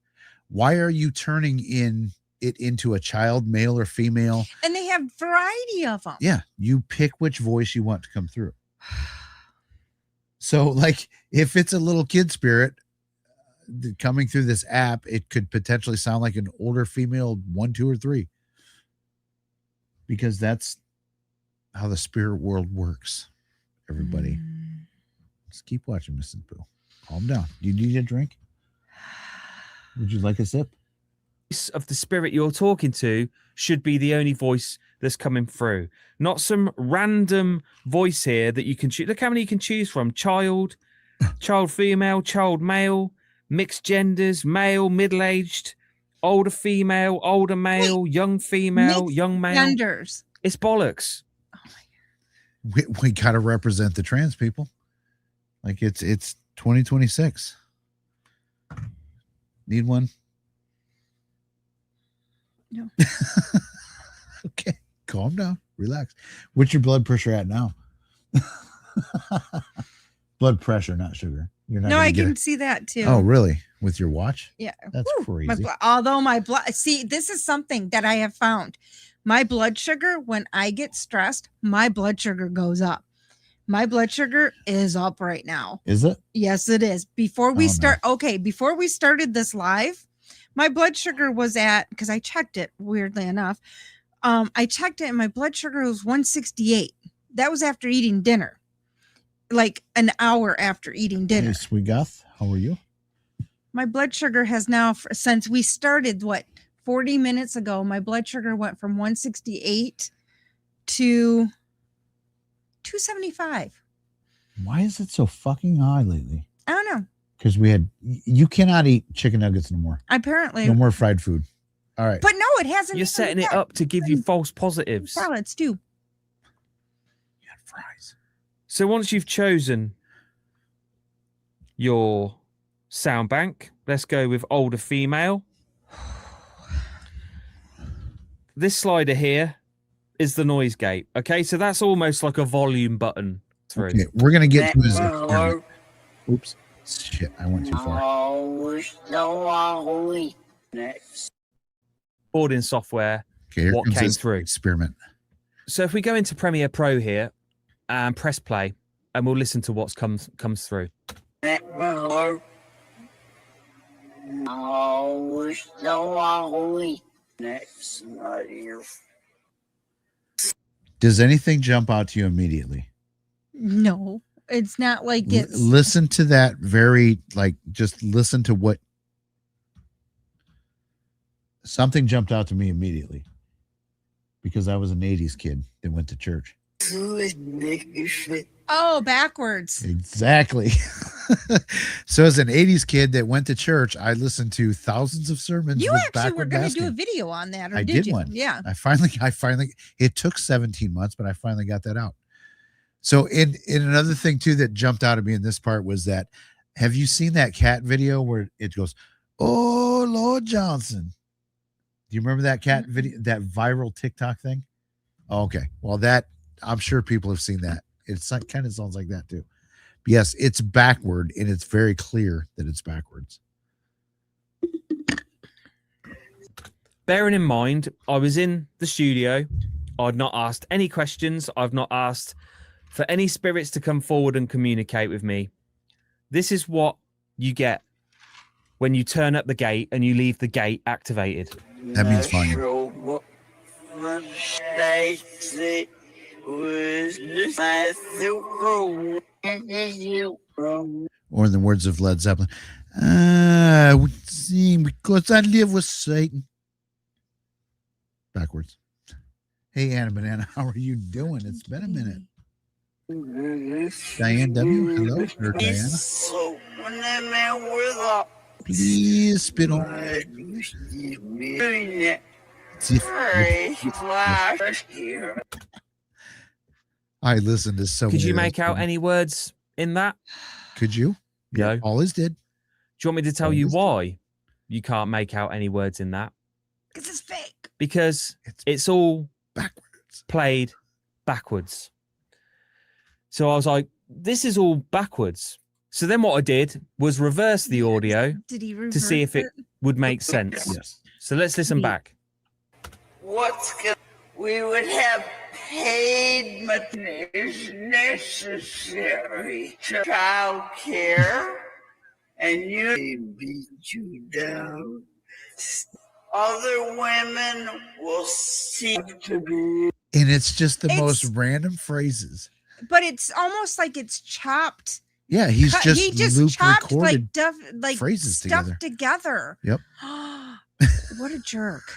Why are you turning it into a child, male or female? And they have variety of them. Yeah, you pick which voice you want to come through. So like if it's a little kid spirit coming through this app, it could potentially sound like an older female 1, 2, or 3, because that's how the spirit world works. Everybody, just keep watching, Mrs. Boo. Calm down. Do you need a drink? Would you like a sip? Of the spirit you're talking to should be the only voice that's coming through, not some random voice here that you can choose. Look how many you can choose from: child female, child male, mixed genders, male, middle-aged, older female, older male, young female, young male. Genders. It's bollocks. Oh my God. We got to represent the trans people. Like it's 2026. Need one? No. Okay, calm down, relax. What's your blood pressure at now? Blood pressure, not sugar. You're not. No, I can see that too. Oh, really? With your watch? Yeah. That's crazy. Although my blood, see, this is something that I have found. My blood sugar, when I get stressed, my blood sugar goes up. My blood sugar is up right now. Is it? Yes, it is. Before we before we started this live, my blood sugar was at, because I checked it, weirdly enough. I checked it and my blood sugar was 168. That was after eating dinner. Like an hour after eating dinner. Hey, Sweet Goth, how are you? My blood sugar has now, since we started, 40 minutes ago, my blood sugar went from 168 to 275. Why is it so fucking high lately? I don't know. Because you cannot eat chicken nuggets no more. Apparently. No more fried food. All right. But no, it hasn't. You're setting it up to give you false positives. Salads too. You had fries. So once you've chosen your sound bank, let's go with older female. This slider here is the noise gate. Okay, so that's almost like a volume button through. Okay, we're gonna get to his experiment. Oops, shit, I went too far. Boarding software. Okay, here What comes came his through? experiment. So if we go into Premiere Pro here and press play, and we'll listen to what comes through. Does anything jump out to you immediately? No, it's not like it's. Listen to that very, like, just listen to what. Something jumped out to me immediately because I was an 80s kid that went to church. Oh, backwards. Exactly. So as an 80s kid that went to church, I listened to thousands of sermons. You with actually were backward going to do a basket. video on that, or I did did you? one. Yeah. I finally, it took 17 months, but I finally got that out. So in another thing too that jumped out at me in this part was that, have you seen that cat video where it goes, "Oh, Lord Johnson"? Do you remember that cat video, that viral TikTok thing? Oh, okay. Well, that, I'm sure people have seen that. It's like, kind of sounds like that too. But yes, it's backward, and it's very clear that it's backwards. Bearing in mind, I was in the studio. I'd not asked any questions. I've not asked for any spirits to come forward and communicate with me. This is what you get when you turn up the gate and you leave the gate activated. That means fine. Or in the words of Led Zeppelin, would seem because I live with Satan. Backwards. Hey, Anna Banana, how are you doing? It's been a minute. Diane W, hello. Or Diana. Please spit on. I listened to so. Could you make out any words in that? Could you? No. Yeah, always did. Do you want me to tell you why you can't make out any words in that? Because it's fake. Because it's all Backwards. played backwards. So I was like, this is all backwards. So then what I did was reverse the audio Did he to see if it would make sense. Yes. So let's listen back. We would have paid maintenance necessary to child care, and you beat you down. Other women will seem to be. And it's just the It's- most random phrases. But it's almost like it's chopped. Yeah, he just loop chopped recorded. like phrases stuff together. together. Yep. What a jerk.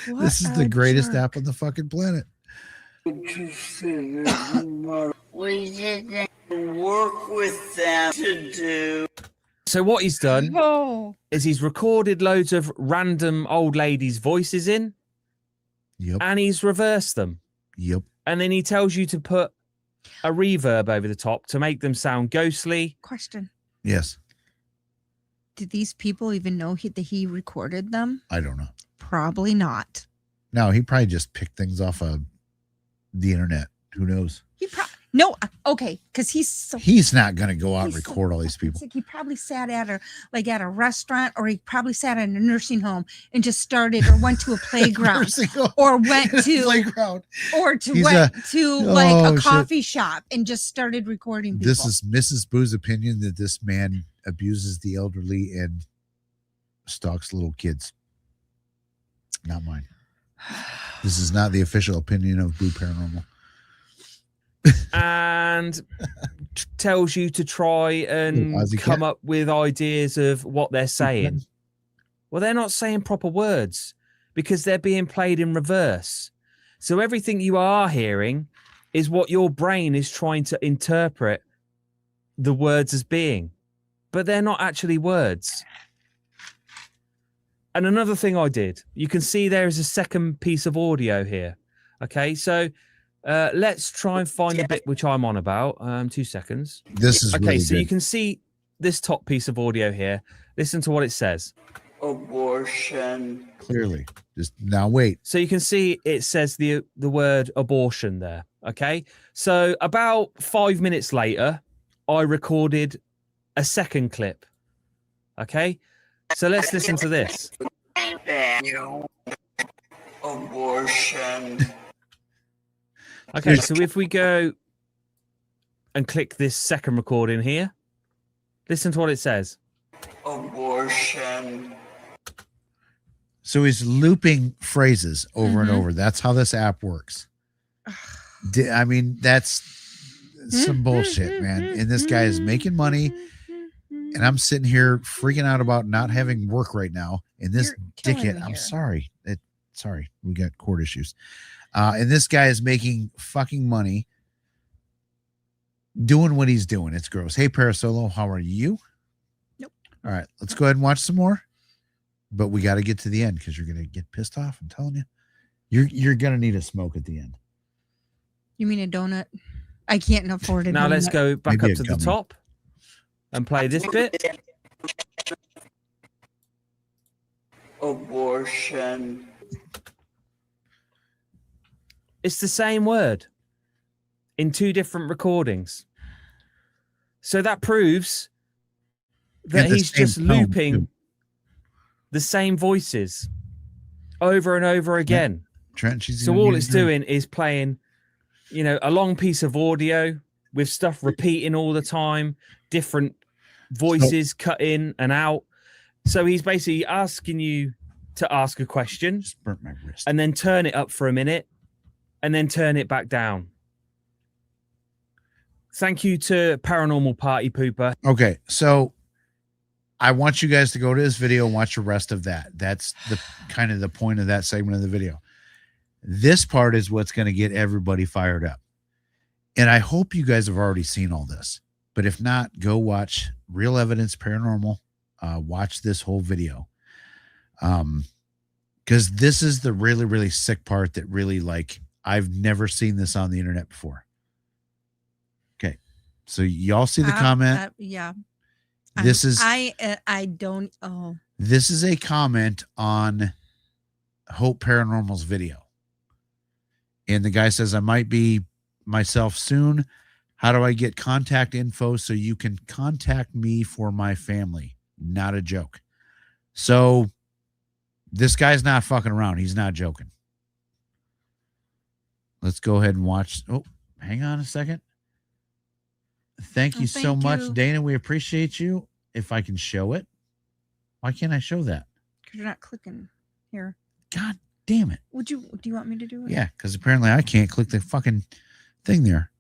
This is the greatest app on the fucking planet. We didn't work with them to do. So what he's done Oh, is he's recorded loads of random old ladies' voices in, Yep. and he's reversed them. Yep. And then he tells you to put a reverb over the top to make them sound ghostly. question. Yes. Did these people even know that he recorded them? I don't know. Probably not. No, he probably just picked things off of the internet. Who knows? No, okay, because He's not going to go out and he's so record all these fucking people. sick. He probably sat at a restaurant, or he probably sat at a nursing home and just started, or went to a playground, Nursing home. or went to Playground. or to He's went to like oh, a shit. coffee shop and just started recording people. This is Mrs. Boo's opinion that this man abuses the elderly and stalks little kids. Not mine. This is not the official opinion of Boo Paranormal. And tells you to try and Ozzy come Cat. up with ideas of what they're saying. Well, they're not saying proper words because they're being played in reverse. So everything you are hearing is what your brain is trying to interpret the words as being, but they're not actually words. And another thing I did, you can see there is a second piece of audio here. Okay, so let's try and find the bit which I'm on about. 2 seconds. This is Okay, really so good. you can see this top piece of audio here. Listen to what it says. abortion. Clearly. Just now wait. So you can see it says the word abortion there. Okay. So about 5 minutes later, I recorded a second clip. Okay. So let's listen to this. Abortion. Okay. So if we go and click this second recording here, listen to what it says. Abortion. So he's looping phrases over and over. That's how this app works. I mean, that's some bullshit, man. And this guy is making money, and I'm sitting here freaking out about not having work right now. And this dickhead, I'm sorry. Sorry, we got court issues. And this guy is making fucking money doing what he's doing. It's gross. Hey, Parasolo, how are you? Nope. All right, let's go ahead and watch some more. But we got to get to the end because you're going to get pissed off. I'm telling you. You're going to need a smoke at the end. You mean a donut? I can't afford it. Now let's go back Maybe up to a the gummy. top and play this bit. Abortion. It's the same word in two different recordings. So that proves that And the he's same just tone, looping too. the same voices over and over again. Trent, she's So gonna all need it's a drink. doing is playing, you know, a long piece of audio with stuff repeating all the time, different voices cut in and out. So he's basically asking you to ask a question Just burnt my wrist. and then turn it up for a minute and then turn it back down. Thank you to Paranormal Party Pooper. Okay, so I want you guys to go to this video and watch the rest of that. That's the kind of the point of that segment of the video. This part is what's going to get everybody fired up. And I hope you guys have already seen all this. But if not, go watch Real Evidence Paranormal. Watch this whole video. Because this is the really, really sick part that really, like, I've never seen this on the internet before. Okay. So y'all see the comment? Yeah. This is I don't. Oh. This is a comment on Hope Paranormal's video. And the guy says, I might be myself soon. How do I get contact info so you can contact me for my family? Not a joke. So this guy's not fucking around. He's not joking. Let's go ahead and watch. Oh, hang on a second. Thank you so much, Dana. We appreciate you. If I can show it. Why can't I show that? Because you're not clicking here. God damn it. Do you want me to do it? Yeah, because apparently I can't click the fucking thing there.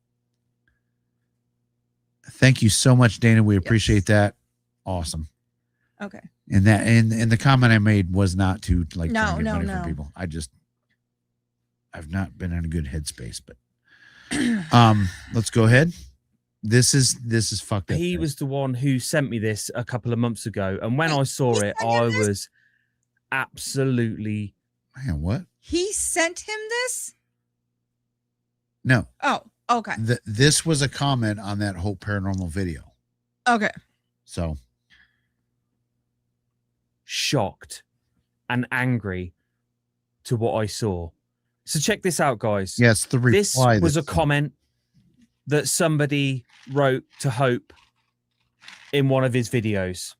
Thank you so much, Dana. We appreciate that. Awesome. Okay. And that and the comment I made was not to like try to get money no. from people. I've not been in a good headspace, but let's go ahead. This is fucked up. He was the one who sent me this a couple of months ago. And when I saw it, I was absolutely... Man, what? He sent him this? No. Oh, okay. This was a comment on that Hope Paranormal video. Okay. So. Shocked and angry to what I saw. So check this out, guys. Yes, the reply. This was a comment that somebody wrote to Hope in one of his videos.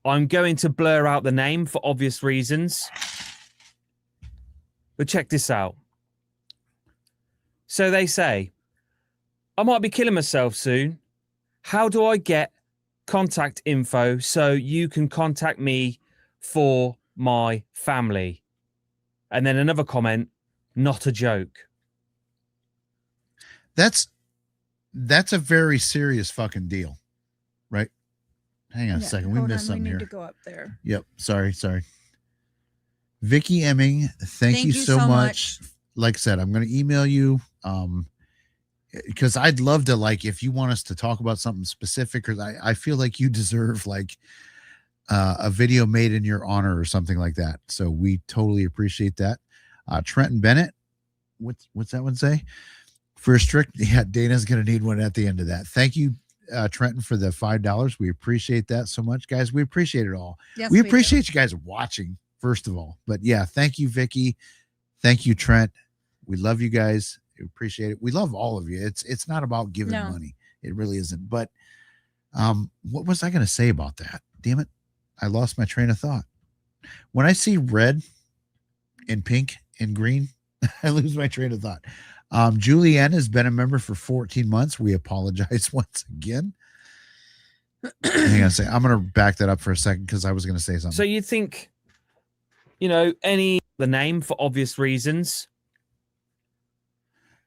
I'm going to blur out the name for obvious reasons. But check this out. So they say, I might be killing myself soon. How do I get contact info so you can contact me for my family? And then another comment, not a joke. That's a very serious fucking deal, right? Hang on a second. We missed something here. We need to go up there. Yep. Sorry. Vicky Emming, thank you so much. Like I said, I'm going to email you because I'd love to, like, if you want us to talk about something specific, because I feel like you deserve like a video made in your honor or something like that. So we totally appreciate that. Trenton Bennett, what's that one say? For a strict, yeah, Dana's going to need one at the end of that. Thank you, Trenton for the $5. We appreciate that so much, guys. We appreciate it all. Yes, we do. appreciate you guys watching, first of all. But yeah, thank you, Vicky. Thank you, Trent. We love you guys. We appreciate it. We love all of you. It's not about giving money. It really isn't. But what was I going to say about that? Damn it. I lost my train of thought. When I see red and pink and green, I lose my train of thought. Julianne has been a member for 14 months. We apologize once again. Hang on a second. I'm going to back that up for a second because I was going to say something. So you think, the name for obvious reasons.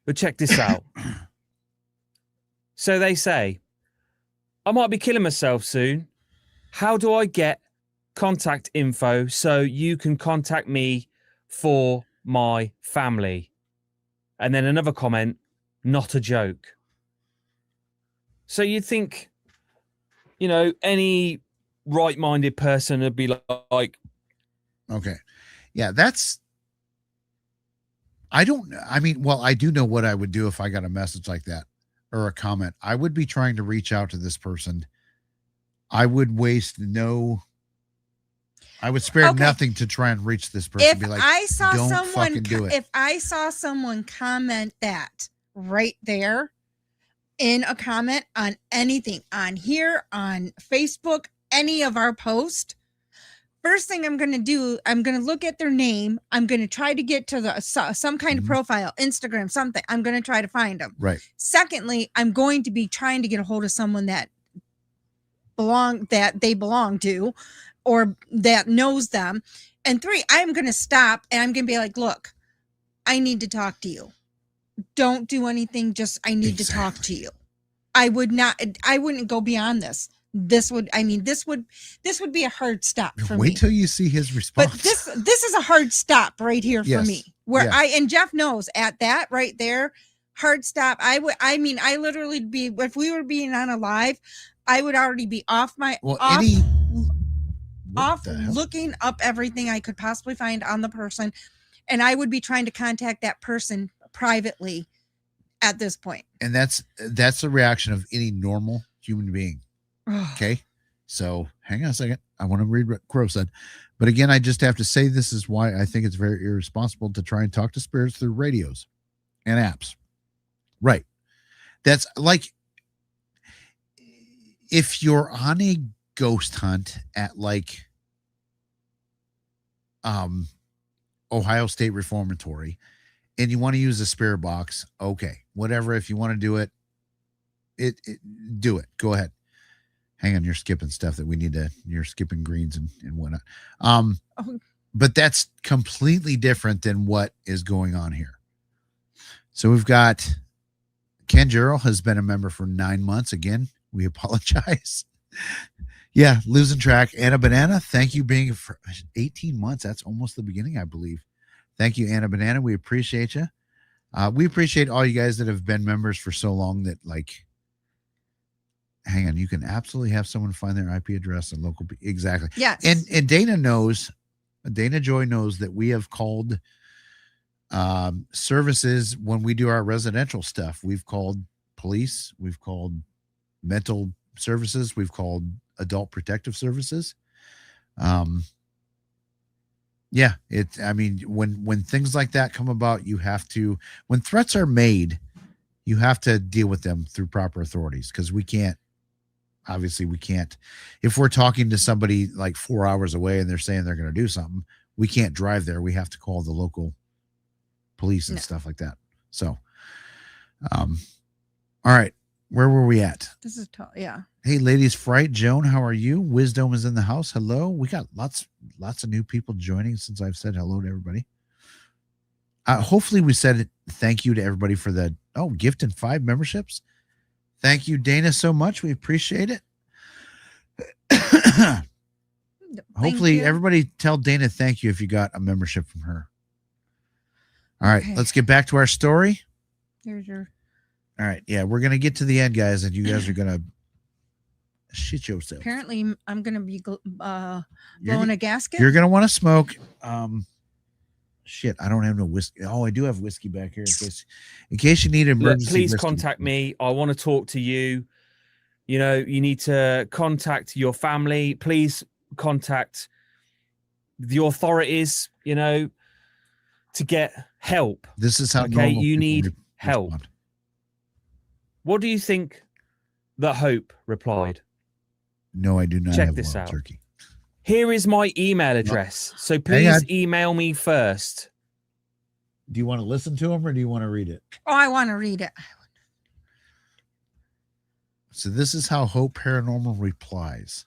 But check this out. So they say, I might be killing myself soon. How do I get contact info so you can contact me for my family? And then another comment, not a joke. So you'd think, any right-minded person would be like, okay. Yeah, I do know what I would do if I got a message like that or a comment. I would be trying to reach out to this person. I would I would spare nothing to try and reach this person. If I saw someone comment that right there in a comment on anything on here, on Facebook, any of our posts, first thing I'm going to do, I'm going to look at their name. I'm going to try to get to some kind of profile, Instagram, something. I'm going to try to find them. Right. Secondly, I'm going to be trying to get a hold of someone that they belong to, or that knows them. And 3, I'm going to stop and I'm going to be like, look, I need to talk to you. Don't do anything. Just, I need to talk to you. I wouldn't go beyond this. This would be a hard stop for me. Wait till you see his response. But this is a hard stop right here for me. Where and Jeff knows at that right there, hard stop. I literally be, if we were being on a live, I would already be off looking up everything I could possibly find on the person, and I would be trying to contact that person privately at this point. And that's the reaction of any normal human being. Okay, so hang on a second. I want to read what Crow said, but again, I just have to say this is why I think it's very irresponsible to try and talk to spirits through radios and apps. Right. That's like if you're on a ghost hunt at Ohio State Reformatory and you want to use a spirit box, okay, whatever. If you want to do it, do it. Go ahead. Hang on, you're skipping stuff that you're skipping greens and whatnot. But that's completely different than what is going on here. So we've got Ken Jarrell has been a member for 9 months. Again, we apologize. Yeah, losing track. Anna Banana, thank you being for 18 months. That's almost the beginning, I believe. Thank you, Anna Banana. We appreciate you. We appreciate all you guys that have been members for so long that hang on, you can absolutely have someone find their IP address and local. Exactly. Yes. And Dana Joy knows that we have called services when we do our residential stuff. We've called police. We've called mental services. We've called adult protective services. When things like that come about, when threats are made, you have to deal with them through proper authorities, because we can't, if we're talking to somebody 4 hours away and they're saying they're going to do something, we can't drive there. We have to call the local police and stuff like that. So, all right. Where were we at? This is yeah. Hey, Ladies Fright, Joan, how are you? Wisdom is in the house. Hello. We got lots of new people joining since I've said hello to everybody. Hopefully we said thank you to everybody for the gift and 5 memberships. Thank you, Dana, so much. We appreciate it. Hopefully everybody tell Dana thank you if you got a membership from her. All right, let's get back to our story. Here's your. All right, yeah, we're going to get to the end, guys, and you guys are going to shit yourself. Apparently, I'm going to be blowing a gasket. You're going to want to smoke. Shit, I don't have no whiskey. Oh, I do have whiskey back here in case you need emergency. Please whiskey. contact me. I want to talk to you. You know, you need to contact your family. Please contact the authorities, you know, to get help. This is how Okay, normal you people need help. respond. What do you think that Hope replied? No, I do not Check have this wild out. turkey. Here is my email address. So Hang please on. email me first. Do you want to listen to him or do you want to read it? Oh, I want to read it. So this is how Hope Paranormal replies.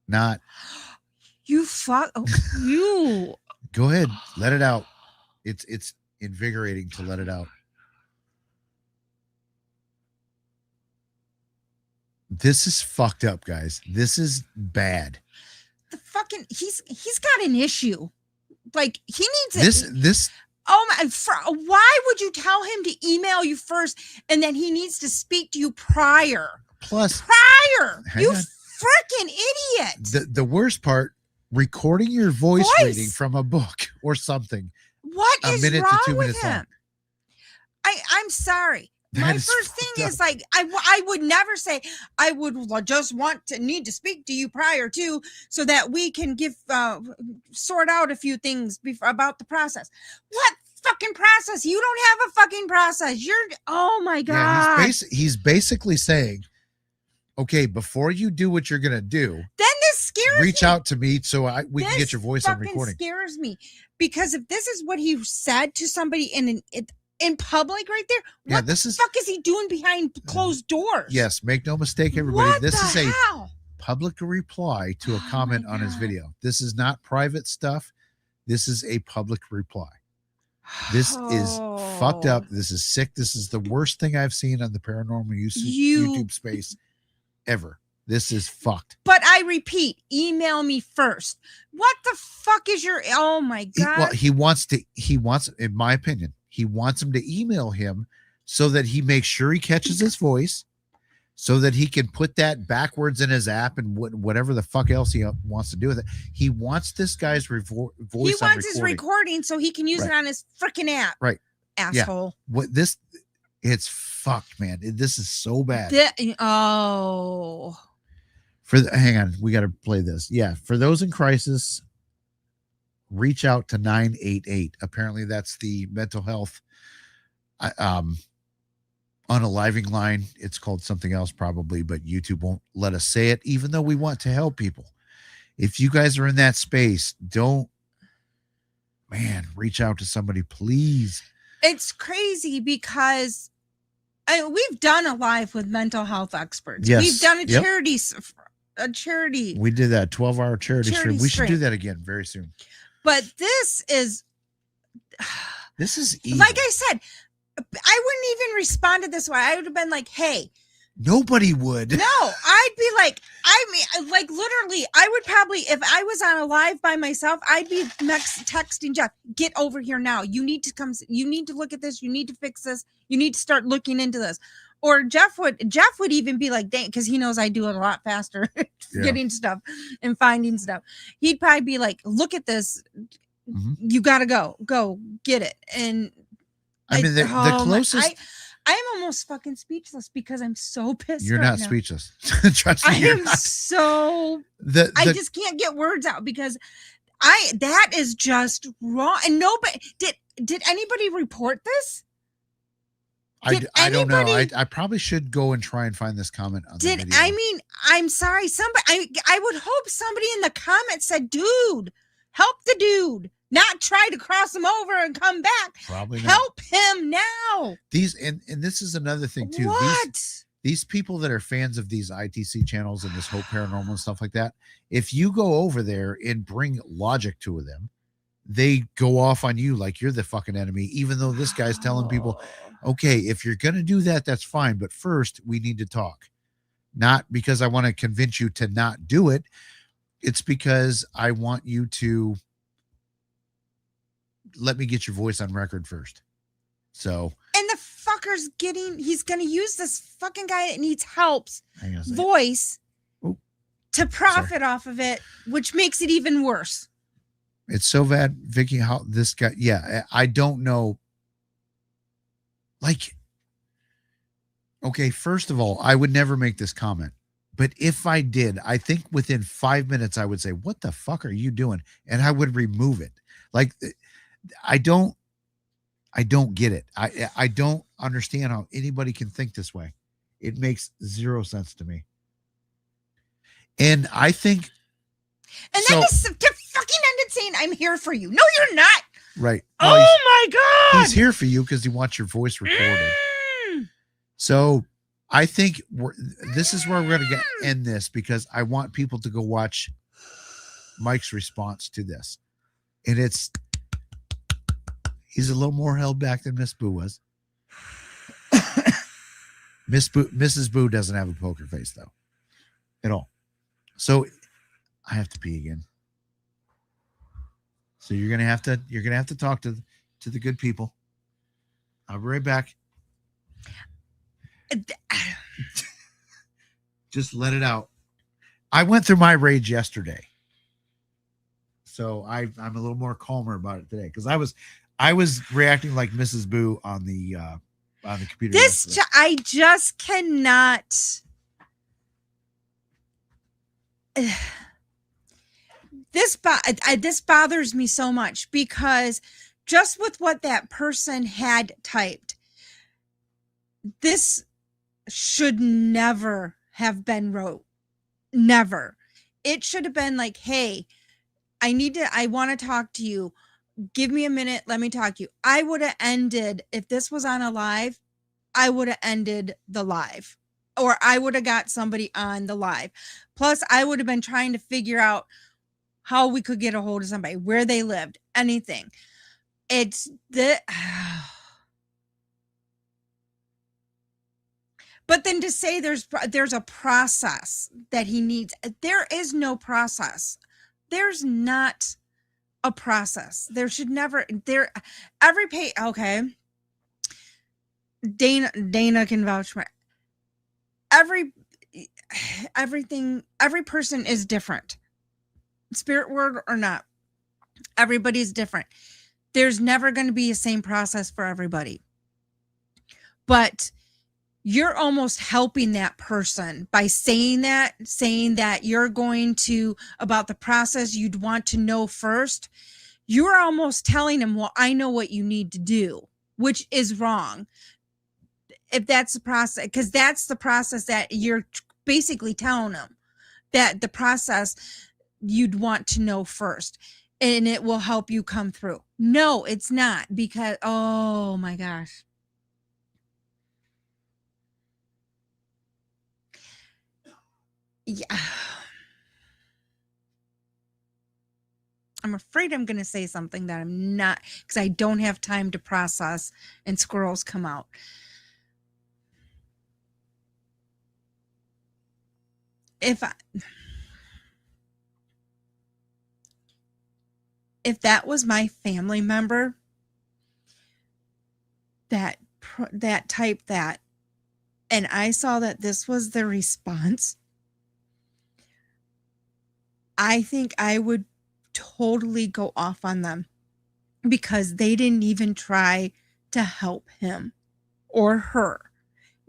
Not, You fuck. Oh, you. go ahead, let it out. It's invigorating to let it out. This is fucked up, guys. This is bad. The fucking. He's got an issue. Like he needs it. This Oh my! Why would you tell him to email you first, and then he needs to speak to you prior? plus Prior, Hang you on. freaking idiot! the worst part, recording your voice Voice. reading from a book or something. What A is minute to wrong 2 with minutes long. him? I'm sorry. That My is first fucked thing up. is like I would never say I would just need to speak to you prior to so that we can give sort out a few things about the process. What fucking process? You don't have a fucking process. You're oh my god. Yeah, he's basically saying, okay, before you do what you're gonna do, Then this scares reach me. out to me so we can This get your voice on fucking recording. Scares me because if this is what he said to somebody in public right there, Yeah, what this the is fuck is he doing behind closed doors? yes. Make no mistake, everybody. What This the is a hell? public reply to a Oh comment my on his God. video. This is not private stuff. This is a public reply. This is fucked up. This is sick. This is the worst thing I've seen on the paranormal YouTube space ever. This is fucked. But I repeat, email me first. What the fuck is your? Oh my god! He wants, in my opinion, he wants him to email him so that he makes sure he catches his voice, so that he can put that backwards in his app and whatever the fuck else he wants to do with it. He wants this guy's voice. He wants his recording so he can use it on his freaking app. Right. Asshole. What this? It's fucked, man. This is so bad. Oh. Hang on, we got to play this. Yeah, for those in crisis, reach out to 988. Apparently, that's the mental health unaliving line. It's called something else probably, but YouTube won't let us say it, even though we want to help people. If you guys are in that space, reach out to somebody, please. It's crazy because we've done a live with mental health experts. Yes. We've done Yep. a charity. We did that 12-hour charity stream. We should stream. do that again very soon. But this is evil. like I said, I wouldn't even respond to this way. I would have been like, hey, nobody would. no, I'd be like, like literally, I would probably, if I was on a live by myself, I'd be texting Jeff, get over here now. You need to come. You need to look at this. You need to fix this. You need to start looking into this. Or Jeff would even be like, dang, because he knows I do it a lot faster, getting stuff and finding stuff. He'd probably be like, look at this. Mhm. You got to go get it. And I mean, the closest. I am almost fucking speechless because I'm so pissed. You're right not now. speechless. Trust me. I You're am not. so. I just can't get words out because that is just wrong. And nobody did anybody report this? I don't know. I probably should go and try and find this comment on the video. I mean, I'm sorry. Somebody, I would hope somebody in the comments said, "Dude, help the dude, not try to cross him over and come back. Probably not. Help him now." These and this is another thing too. What? These people that are fans of these ITC channels and this Hope Paranormal and stuff like that, if you go over there and bring logic to them, they go off on you like you're the fucking enemy, even though this guy's telling people, okay, if you're going to do that, that's fine. But first, we need to talk. Not because I want to convince you to not do it. It's because I want you to let me get your voice on record first. So. And the fucker's he's going to use this fucking guy that needs help's Hang on a second. voice Ooh. to profit off of it, which makes it even worse. It's so bad, Vicky, how this guy, I don't know. Like, Okay, first of all, I would never make this comment. But if I did, I think within 5 minutes I would say, "What the fuck are you doing?" And I would remove it. Like I don't get it. I don't understand how anybody can think this way. It makes zero sense to me. And I think And so, then to fucking end it saying, "I'm here for you." No, you're not. right. Oh my God. He's here for you because he wants your voice recorded. Mm. So I think this is where we're going to end this, because I want people to go watch Mike's response to this. And he's a little more held back than Miss Boo was. Mrs. Boo doesn't have a poker face though, at all. So I have to pee again. So you're gonna have to talk to the good people. I'll be right back. Just let it out. I went through my rage yesterday, so I'm a little more calmer about it today, because I was reacting like Mrs. Boo on the computer. I just cannot. This bothers me so much, because just with what that person had typed, this should never have been wrote. Never. It should have been like, "Hey, I want to talk to you. Give me a minute. Let me talk to you." I would have ended, if this was on a live, I would have ended the live, or I would have got somebody on the live. Plus, I would have been trying to figure out how we could get a hold of somebody, where they lived, anything. It's the. But then to say there's a process that he needs, there is no process. There's not a process. There should never every pay. Okay. Dana can vouch for everything. Every person is different, spirit world or not. Everybody's different. There's never going to be a same process for everybody. But you're almost helping that person by saying that you're going to, about the process you'd want to know first. You're almost telling him, "Well, I know what you need to do," which is wrong. If that's the process, because that's the process that you're basically telling him, that the process you'd want to know first, and it will help you come through. No, it's not, because, oh my gosh. Yeah. I'm afraid I'm going to say something that I'm not, because I don't have time to process and squirrels come out. If that was my family member that typed that, and I saw that this was the response, I think I would totally go off on them, because they didn't even try to help him or her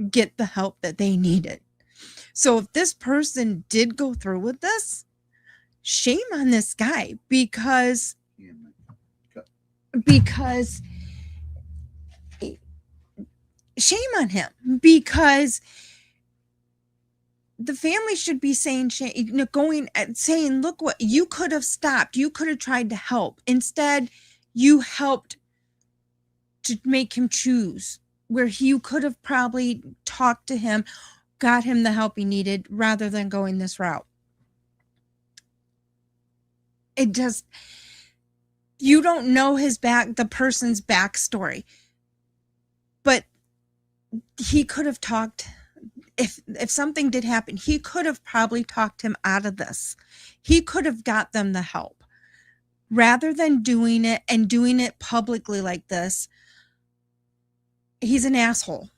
get the help that they needed. So if this person did go through with this, shame on this guy, because shame on him, because the family should be saying, saying, "Look, what you could have stopped. You could have tried to help. Instead, you helped to make him choose, where you could have probably talked to him, got him the help he needed, rather than going this route." It just, you don't know the person's backstory, but he could have talked. If something did happen, he could have probably talked him out of this. He could have got them the help, rather than doing it publicly like this. He's an asshole.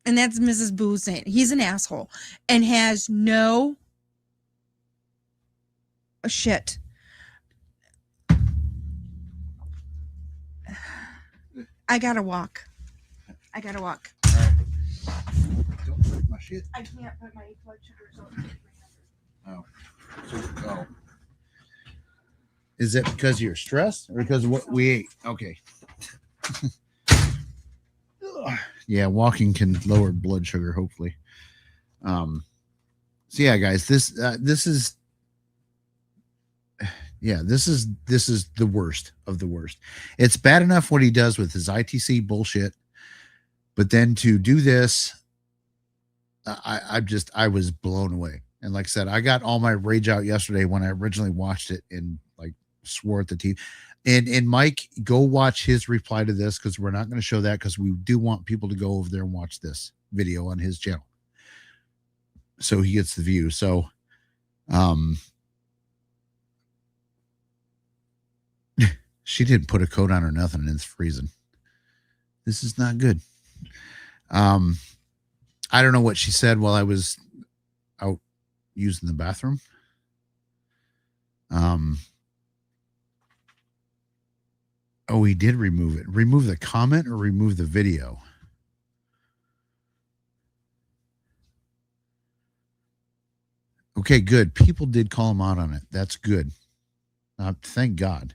And that's Mrs. Boo saying, he's an asshole and has no shit. I gotta walk. All right. shit. I can't put my blood sugars over 300. Oh. Is it because of your stress or because of what we ate? Okay. Yeah, walking can lower blood sugar, hopefully. So yeah, guys, this is the worst of the worst. It's bad enough what he does with his ITC bullshit, but then to do this, I was blown away. And like I said, I got all my rage out yesterday when I originally watched it and like swore at the TV. And Mike, go watch his reply to this, because we're not going to show that, because we do want people to go over there and watch this video on his channel, so he gets the view. So, she didn't put a coat on or nothing, and it's freezing. This is not good. I don't know what she said while I was out using the bathroom. Oh, he did remove it. Remove the comment or remove the video? Okay, good. People did call him out on it. That's good. Thank God.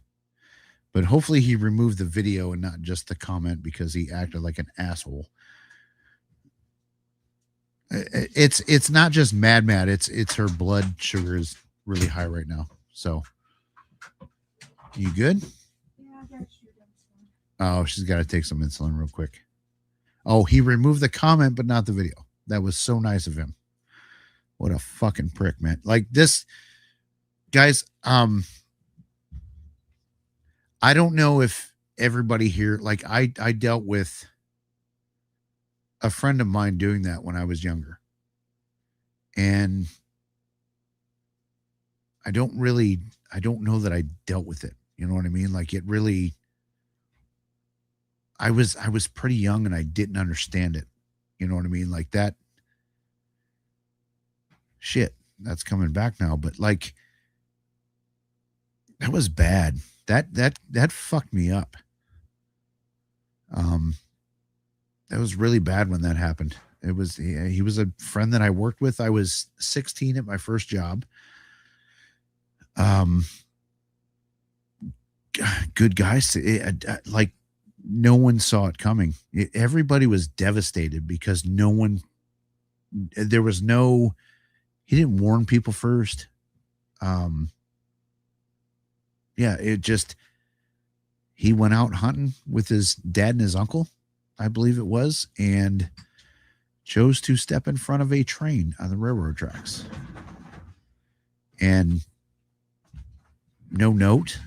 But hopefully he removed the video and not just the comment, because he acted like an asshole. It's not just mad. It's her blood sugar is really high right now. So, you good? Yeah, I got you. Oh, she's got to take some insulin real quick. Oh, he removed the comment, but not the video. That was so nice of him. What a fucking prick, man. Like this, guys, I don't know if everybody here, like I dealt with a friend of mine doing that when I was younger. And I don't know that I dealt with it. You know what I mean? Like it really, I was pretty young and I didn't understand it. You know what I mean? Like that shit that's coming back now. But like, that was bad. That fucked me up. That was really bad when that happened. It was, he was a friend that I worked with. I was 16 at my first job. Good guys. Like no one saw it coming. Everybody was devastated because he didn't warn people first. Yeah, he went out hunting with his dad and his uncle, I believe it was, and chose to step in front of a train on the railroad tracks. And no note.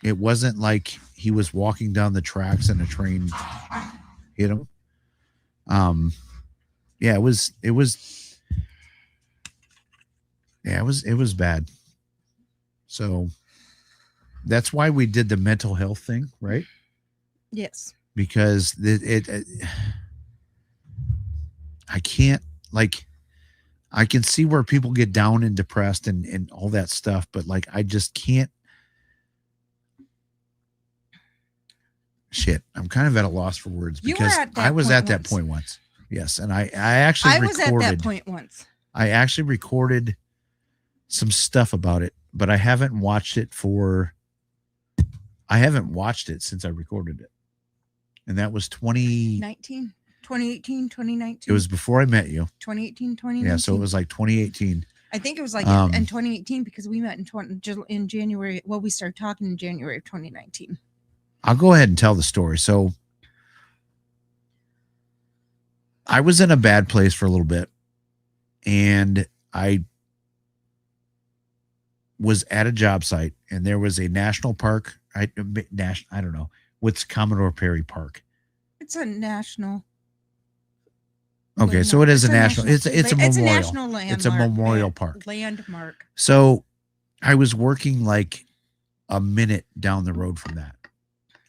It wasn't like he was walking down the tracks and a train hit him. Yeah, it was bad. So that's why we did the mental health thing, right? Yes. Because I can't, like, I can see where people get down and depressed and all that stuff, but like, I just can't. Shit, I'm kind of at a loss for words because I was at that point once. Yes, and I actually was at that point once. I actually recorded some stuff about it, but I haven't watched it since I recorded it. And that was 2018, 2019. It was before I met you. 2018, 2019. Yeah, so it was like 2018. I think it was like in 2018 because we met in January. Well, we started talking in January of 2019. I'll go ahead and tell the story. So I was in a bad place for a little bit, and I was at a job site, and there was a national park. I don't know what's Commodore Perry Park. It's a national. Okay, so it is a national. It's a memorial. It's a national landmark. It's a memorial park. Landmark. So I was working like a minute down the road from that,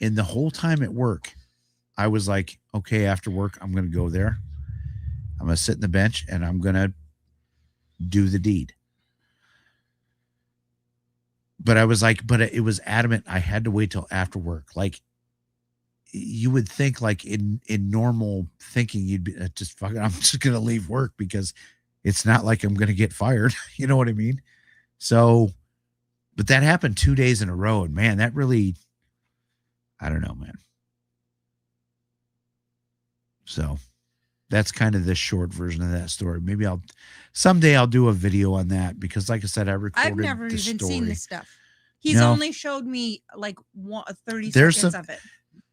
and the whole time at work, I was like, okay, after work, I'm going to go there. I'm going to sit in the bench and I'm going to do the deed. But I was like, but it was adamant. I had to wait till after work. Like you would think like in normal thinking, you'd be just fucking, I'm just going to leave work because it's not like I'm going to get fired. You know what I mean? So, but that happened 2 days in a row. And man, that really, I don't know, man. So that's kind of the short version of that story. Maybe someday I'll do a video on that because like I said, I recorded I've never the even story. seen this stuff. He's only showed me like 30 There's seconds of it.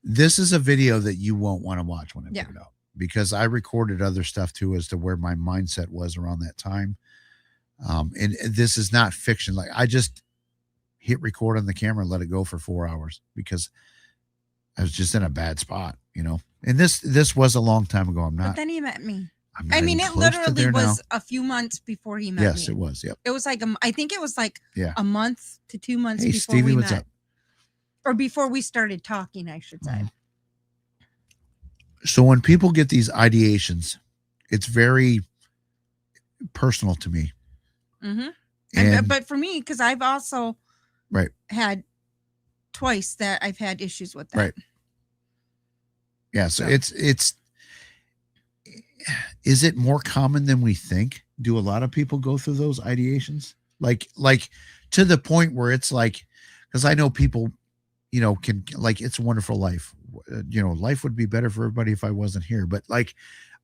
This is a video that you won't want to watch when I put it out because I recorded other stuff too as to where my mindset was around that time. And this is not fiction. Like I just hit record on the camera and let it go for 4 hours because I was just in a bad spot, you know. And this was a long time ago. But then he met me. I'm not I mean, even it close to literally there was now. a few months before he met me. Yes, it was. Yep. It was like I think it was like Yeah. a month to 2 months Hey, before Stevie, we what's met. up? Or before we started talking, I should say. So when people get these ideations, it's very personal to me. Mm-hmm. But for me, because I've also had twice that I've had issues with that. Right. Yeah. So it's is it more common than we think? Do a lot of people go through those ideations? Like to the point where it's like, because I know people, you know, can like, It's a Wonderful Life. You know, life would be better for everybody if I wasn't here. But like,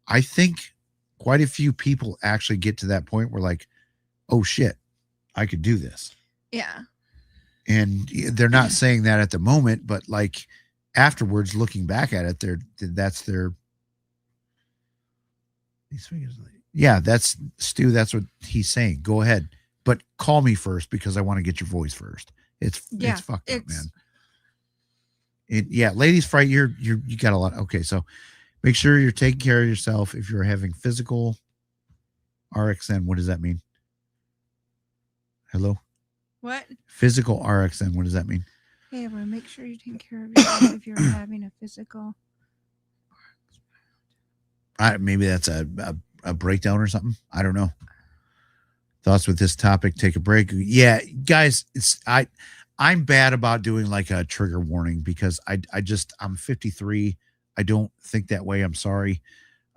I think quite a few people actually get to that point where like, oh shit, I could do this. Yeah. And they're not saying that at the moment, but like afterwards, looking back at it, that's their. Yeah, that's Stu. That's what he's saying. Go ahead, but call me first because I want to get your voice first. It's fucked up, man. Ladies fright. You got a lot. Okay, so make sure you're taking care of yourself. If you're having physical RxN, what does that mean? Hello. What? Physical RxN. What does that mean? Hey, everyone, make sure you take care of yourself if you're having a physical. Maybe that's a breakdown or something. I don't know. Thoughts with this topic? Take a break. Yeah, guys, I'm bad about doing like a trigger warning because I'm 53. I don't think that way. I'm sorry.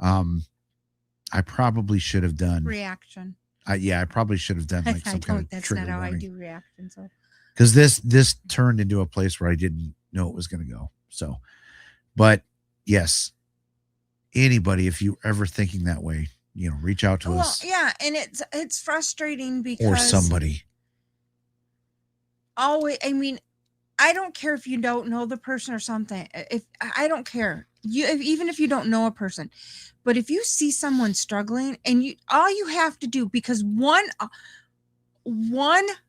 I probably should have done Reaction. I probably should have done like some kind of that's trigger not how warning. I do reactions. So. Because this turned into a place where I didn't know it was going to go. So, but yes, anybody, if you're ever thinking that way, you know, reach out to us. Yeah, and it's frustrating because or somebody. Always, I mean, I don't care if you don't know the person or something. If I don't care, even if you don't know a person, but if you see someone struggling and all you have to do, because one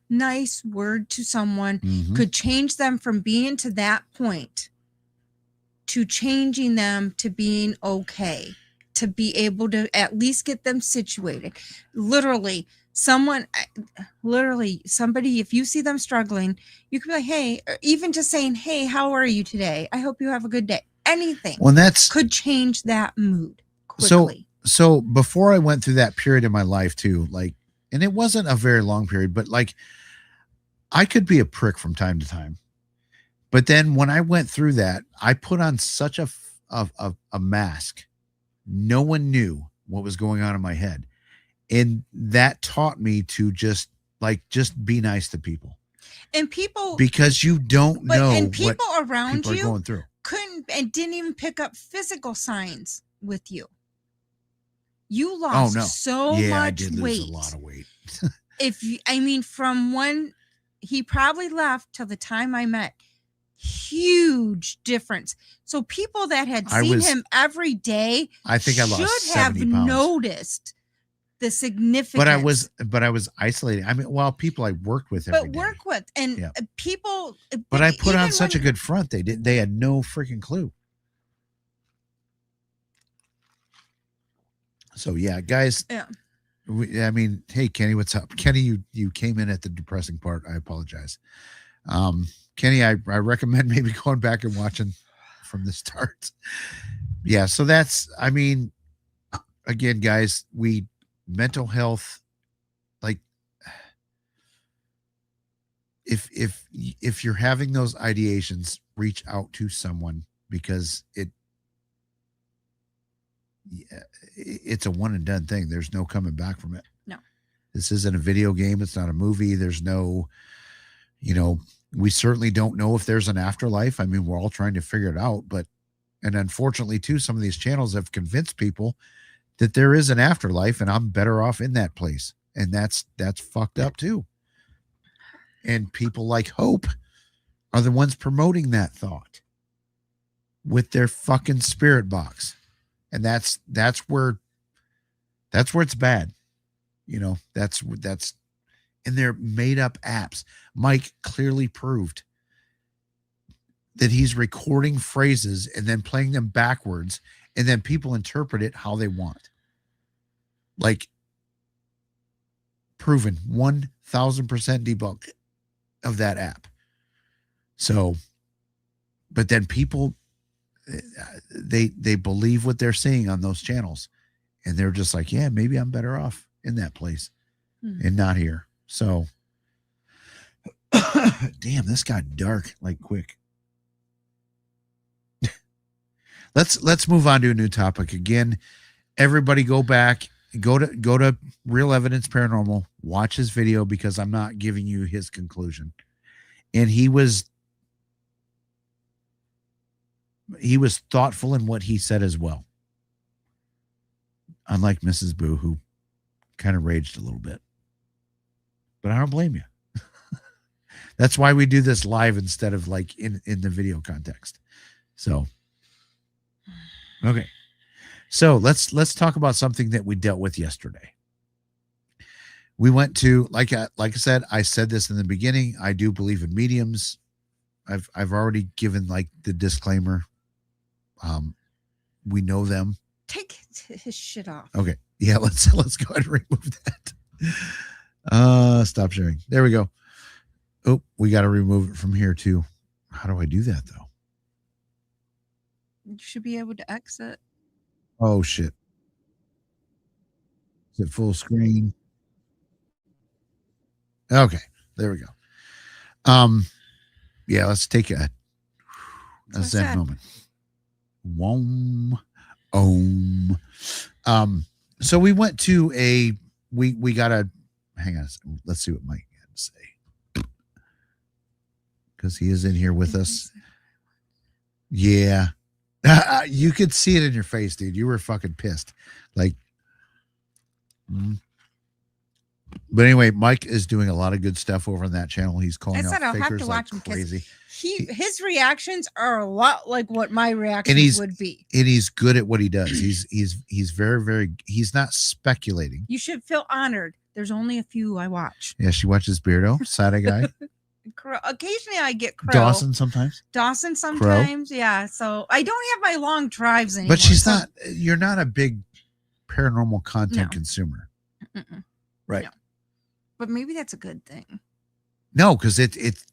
nice word to someone could change them from being to that point to changing them to being okay, to be able to at least get them situated. Somebody, if you see them struggling, you could be like, hey, or even just saying, hey, how are you today? I hope you have a good day. Anything could change that mood quickly. So before I went through that period in my life too, like, and it wasn't a very long period, but like I could be a prick from time to time. But then when I went through that, I put on such a mask. No one knew what was going on in my head. And that taught me to just be nice to people. And people, because you don't know and people what around people you are going through. couldn't and didn't even pick up physical signs with you. You lost so much I did weight. lose a lot of weight. From when he probably left till the time I met, huge difference. So people that had seen him every day, I think I lost should have 70 pounds. Noticed the significance. But I was isolating. I mean, people I worked with every day. People. But I put on such a good front. They had no freaking clue. So yeah, guys. Yeah. Hey Kenny, what's up? Kenny, you came in at the depressing part. I apologize. Kenny, I recommend maybe going back and watching from the start. Yeah, so that's, again, guys, mental health, like if you're having those ideations, reach out to someone because it's a one and done thing. There's no coming back from it. No. This isn't a video game. It's not a movie. There's no, we certainly don't know if there's an afterlife. I mean, we're all trying to figure it out, and unfortunately too, some of these channels have convinced people that there is an afterlife and I'm better off in that place. And that's fucked up too. And people like Hope are the ones promoting that thought with their fucking spirit box. And that's where it's bad. That's in their made up apps. Mike clearly proved that he's recording phrases and then playing them backwards, and then people interpret it how they want. Like, proven 1000% debunk of that app. So, but then people, they believe what they're seeing on those channels, and they're just like, yeah, maybe I'm better off in that place and not here. So, damn, this got dark like quick. Let's move on to a new topic. Again, everybody go back, go to Real Evidence Paranormal, watch his video, because I'm not giving you his conclusion. And he was thoughtful in what he said as well. Unlike Mrs. Boo, who kind of raged a little bit. But I don't blame you. That's why we do this live instead of like in the video context. So, okay. So let's talk about something that we dealt with yesterday. We went to, like I said this in the beginning, I do believe in mediums. I've already given like the disclaimer. We know them. Take his shit off. Okay. Yeah, let's go ahead and remove that. Stop sharing. There we go. Oh, we got to remove it from here too. How do I do that though? You should be able to exit. Oh shit. Is it full screen? Okay, there we go. Yeah, let's take a Zen moment. Wom, so we went to we got a, hang on, let's see what Mike had to say, because he is in here with us. Yeah. You could see it in your face, dude. You were fucking pissed. Like, but anyway, Mike is doing a lot of good stuff over on that channel. He's calling out I'll fakers have to watch like him crazy. His reactions are a lot like what my reactions would be. And he's good at what he does. He's very, very, he's not speculating. You should feel honored. There's only a few I watch. Yeah, she watches Beardo, Side Guy. Occasionally I get Crow. Dawson sometimes. Crow. Yeah. So I don't have my long drives anymore. But you're not a big paranormal content consumer. Right. No. But maybe that's a good thing. No, because it's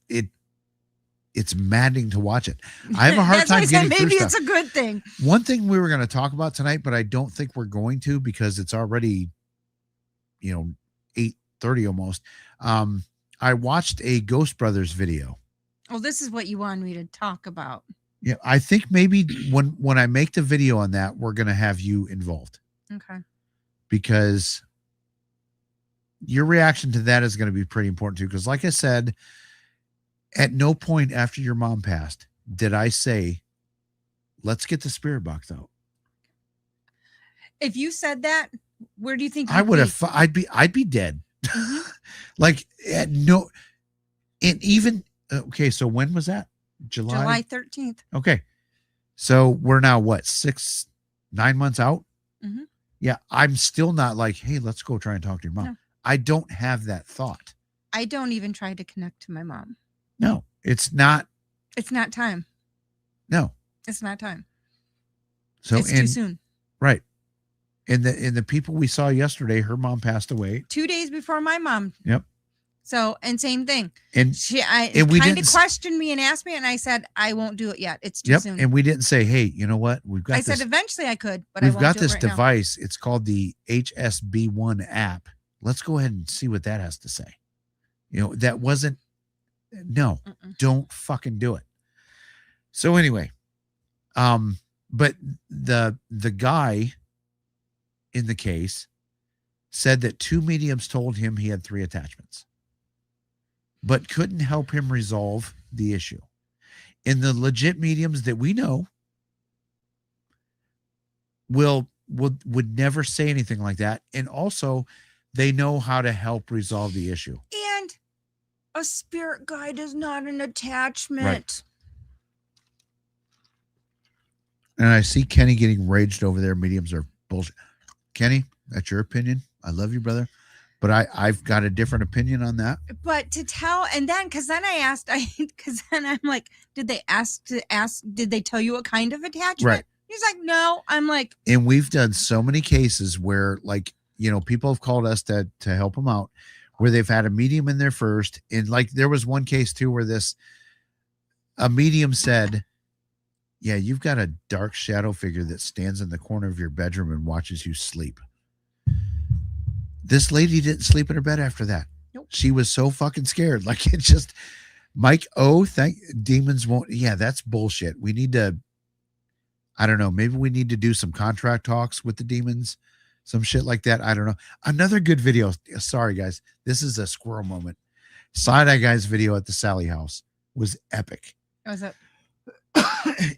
maddening to watch it. I have a hard time getting through maybe stuff. It's a good thing. One thing we were going to talk about tonight, but I don't think we're going to, because it's already, 8:30 almost. I watched a Ghost Brothers video. Oh, this is what you wanted me to talk about. Yeah, I think maybe when I make the video on that, we're going to have you involved. Okay. Because your reaction to that is going to be pretty important too. Because like I said, at no point after your mom passed did I say, let's get the spirit box out. If you said that, where do you think I would have? I'd be dead. Mm-hmm. Like no, and even okay. So when was that? July 13th. Okay, so we're now what 9 months out? Mm-hmm. Yeah, I'm still not like, hey, let's go try and talk to your mom. No. I don't have that thought. I don't even try to connect to my mom. No, it's not. It's not time. No, it's not time. So it's too soon. Right. And the people we saw yesterday, her mom passed away 2 days before my mom. Yep. So, and same thing. And she we kind of questioned me and asked me, and I said, I won't do it yet. It's too soon. And we didn't say, hey, you know what? I said eventually I could, but we've got this device. It's called the HSB-1 app. Let's go ahead and see what that has to say. That wasn't. No, don't fucking do it. So anyway, But the guy in the case said that 2 mediums told him he had 3 attachments, but couldn't help him resolve the issue. And the legit mediums that we know would never say anything like that. And also they know how to help resolve the issue. And a spirit guide is not an attachment. Right. And I see Kenny getting raged over there. Mediums are bullshit. Kenny, that's your opinion. I love you, brother. But I've got a different opinion on that. But to tell, and then, because then I'm like, did they did they tell you what kind of attachment? Right. He's like, no. I'm like, and we've done so many cases where, like, people have called us to help them out, where they've had a medium in there first. And like, there was one case too, where a medium said, yeah, you've got a dark shadow figure that stands in the corner of your bedroom and watches you sleep. This lady didn't sleep in her bed after that. Nope. She was so fucking scared. Like, it just, Mike, demons won't. Yeah, that's bullshit. We need to, I don't know, maybe we need to do some contract talks with the demons, some shit like that. I don't know. Another good video. Sorry, guys. This is a squirrel moment. Side-Eye Guy's video at the Sally house was epic. what was it?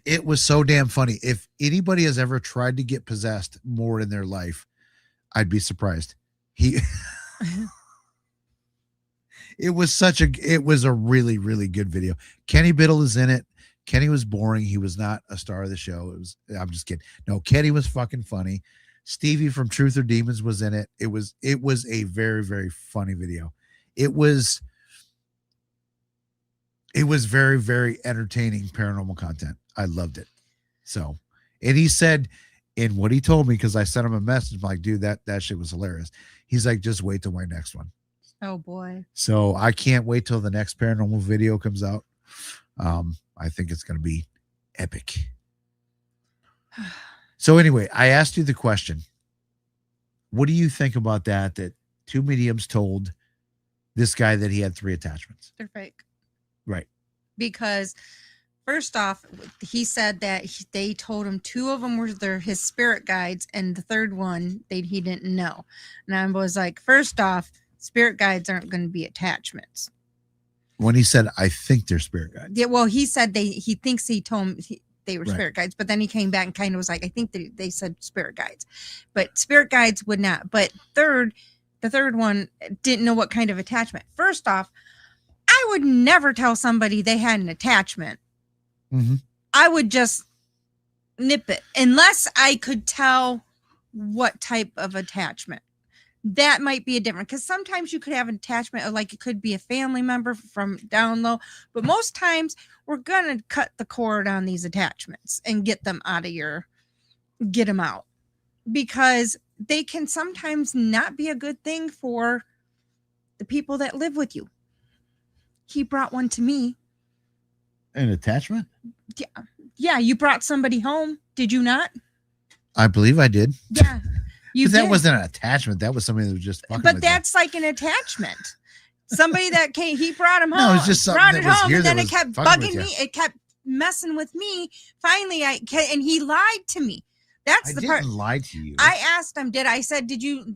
It was so damn funny. If anybody has ever tried to get possessed more in their life, I'd be surprised. It was a really, really good video. Kenny Biddle is in it. Kenny was boring. He was not a star of the show. I'm just kidding. No, Kenny was fucking funny. Stevie from Truth or Demons was in it. It was a very, very funny video. It was very, very entertaining paranormal content. I loved it. So, and he said, in what he told me, because I sent him a message, I'm like, dude, that shit was hilarious. He's like, just wait till my next one. Oh boy. So I can't wait till the next paranormal video comes out. I think it's going to be epic. So anyway, I asked you the question. What do you think about that 2 mediums told this guy that he had 3 attachments? They're fake. Right. Because first off, he said that they told him 2 of them were his spirit guides, and the third one he didn't know. And I was like, first off, spirit guides aren't going to be attachments. When he said, I think they're spirit guides. Yeah, well, he said he thinks he told him they were Right. spirit guides, but then he came back and kind of was like, I think they said spirit guides, but spirit guides would not. But the third one didn't know what kind of attachment. First off, I would never tell somebody they had an attachment. Mm-hmm. I would just nip it unless I could tell what type of attachment. That might be a different, because sometimes you could have an attachment, like it could be a family member from down low, but most times we're gonna cut the cord on these attachments and get them out, because they can sometimes not be a good thing for the people that live with you. He brought one to me. An attachment? Yeah, you brought somebody home, did you not? I believe I did. Yeah. But that wasn't an attachment. That was somebody that was just fucking But with that's like an attachment. Somebody that came, he brought him home. No, it's just something brought that it was home, here and that then it was kept fucking with bugging you. me. It kept messing with me. Finally, and he lied to me. That's I the didn't part. lie to you. I asked him, I said, did you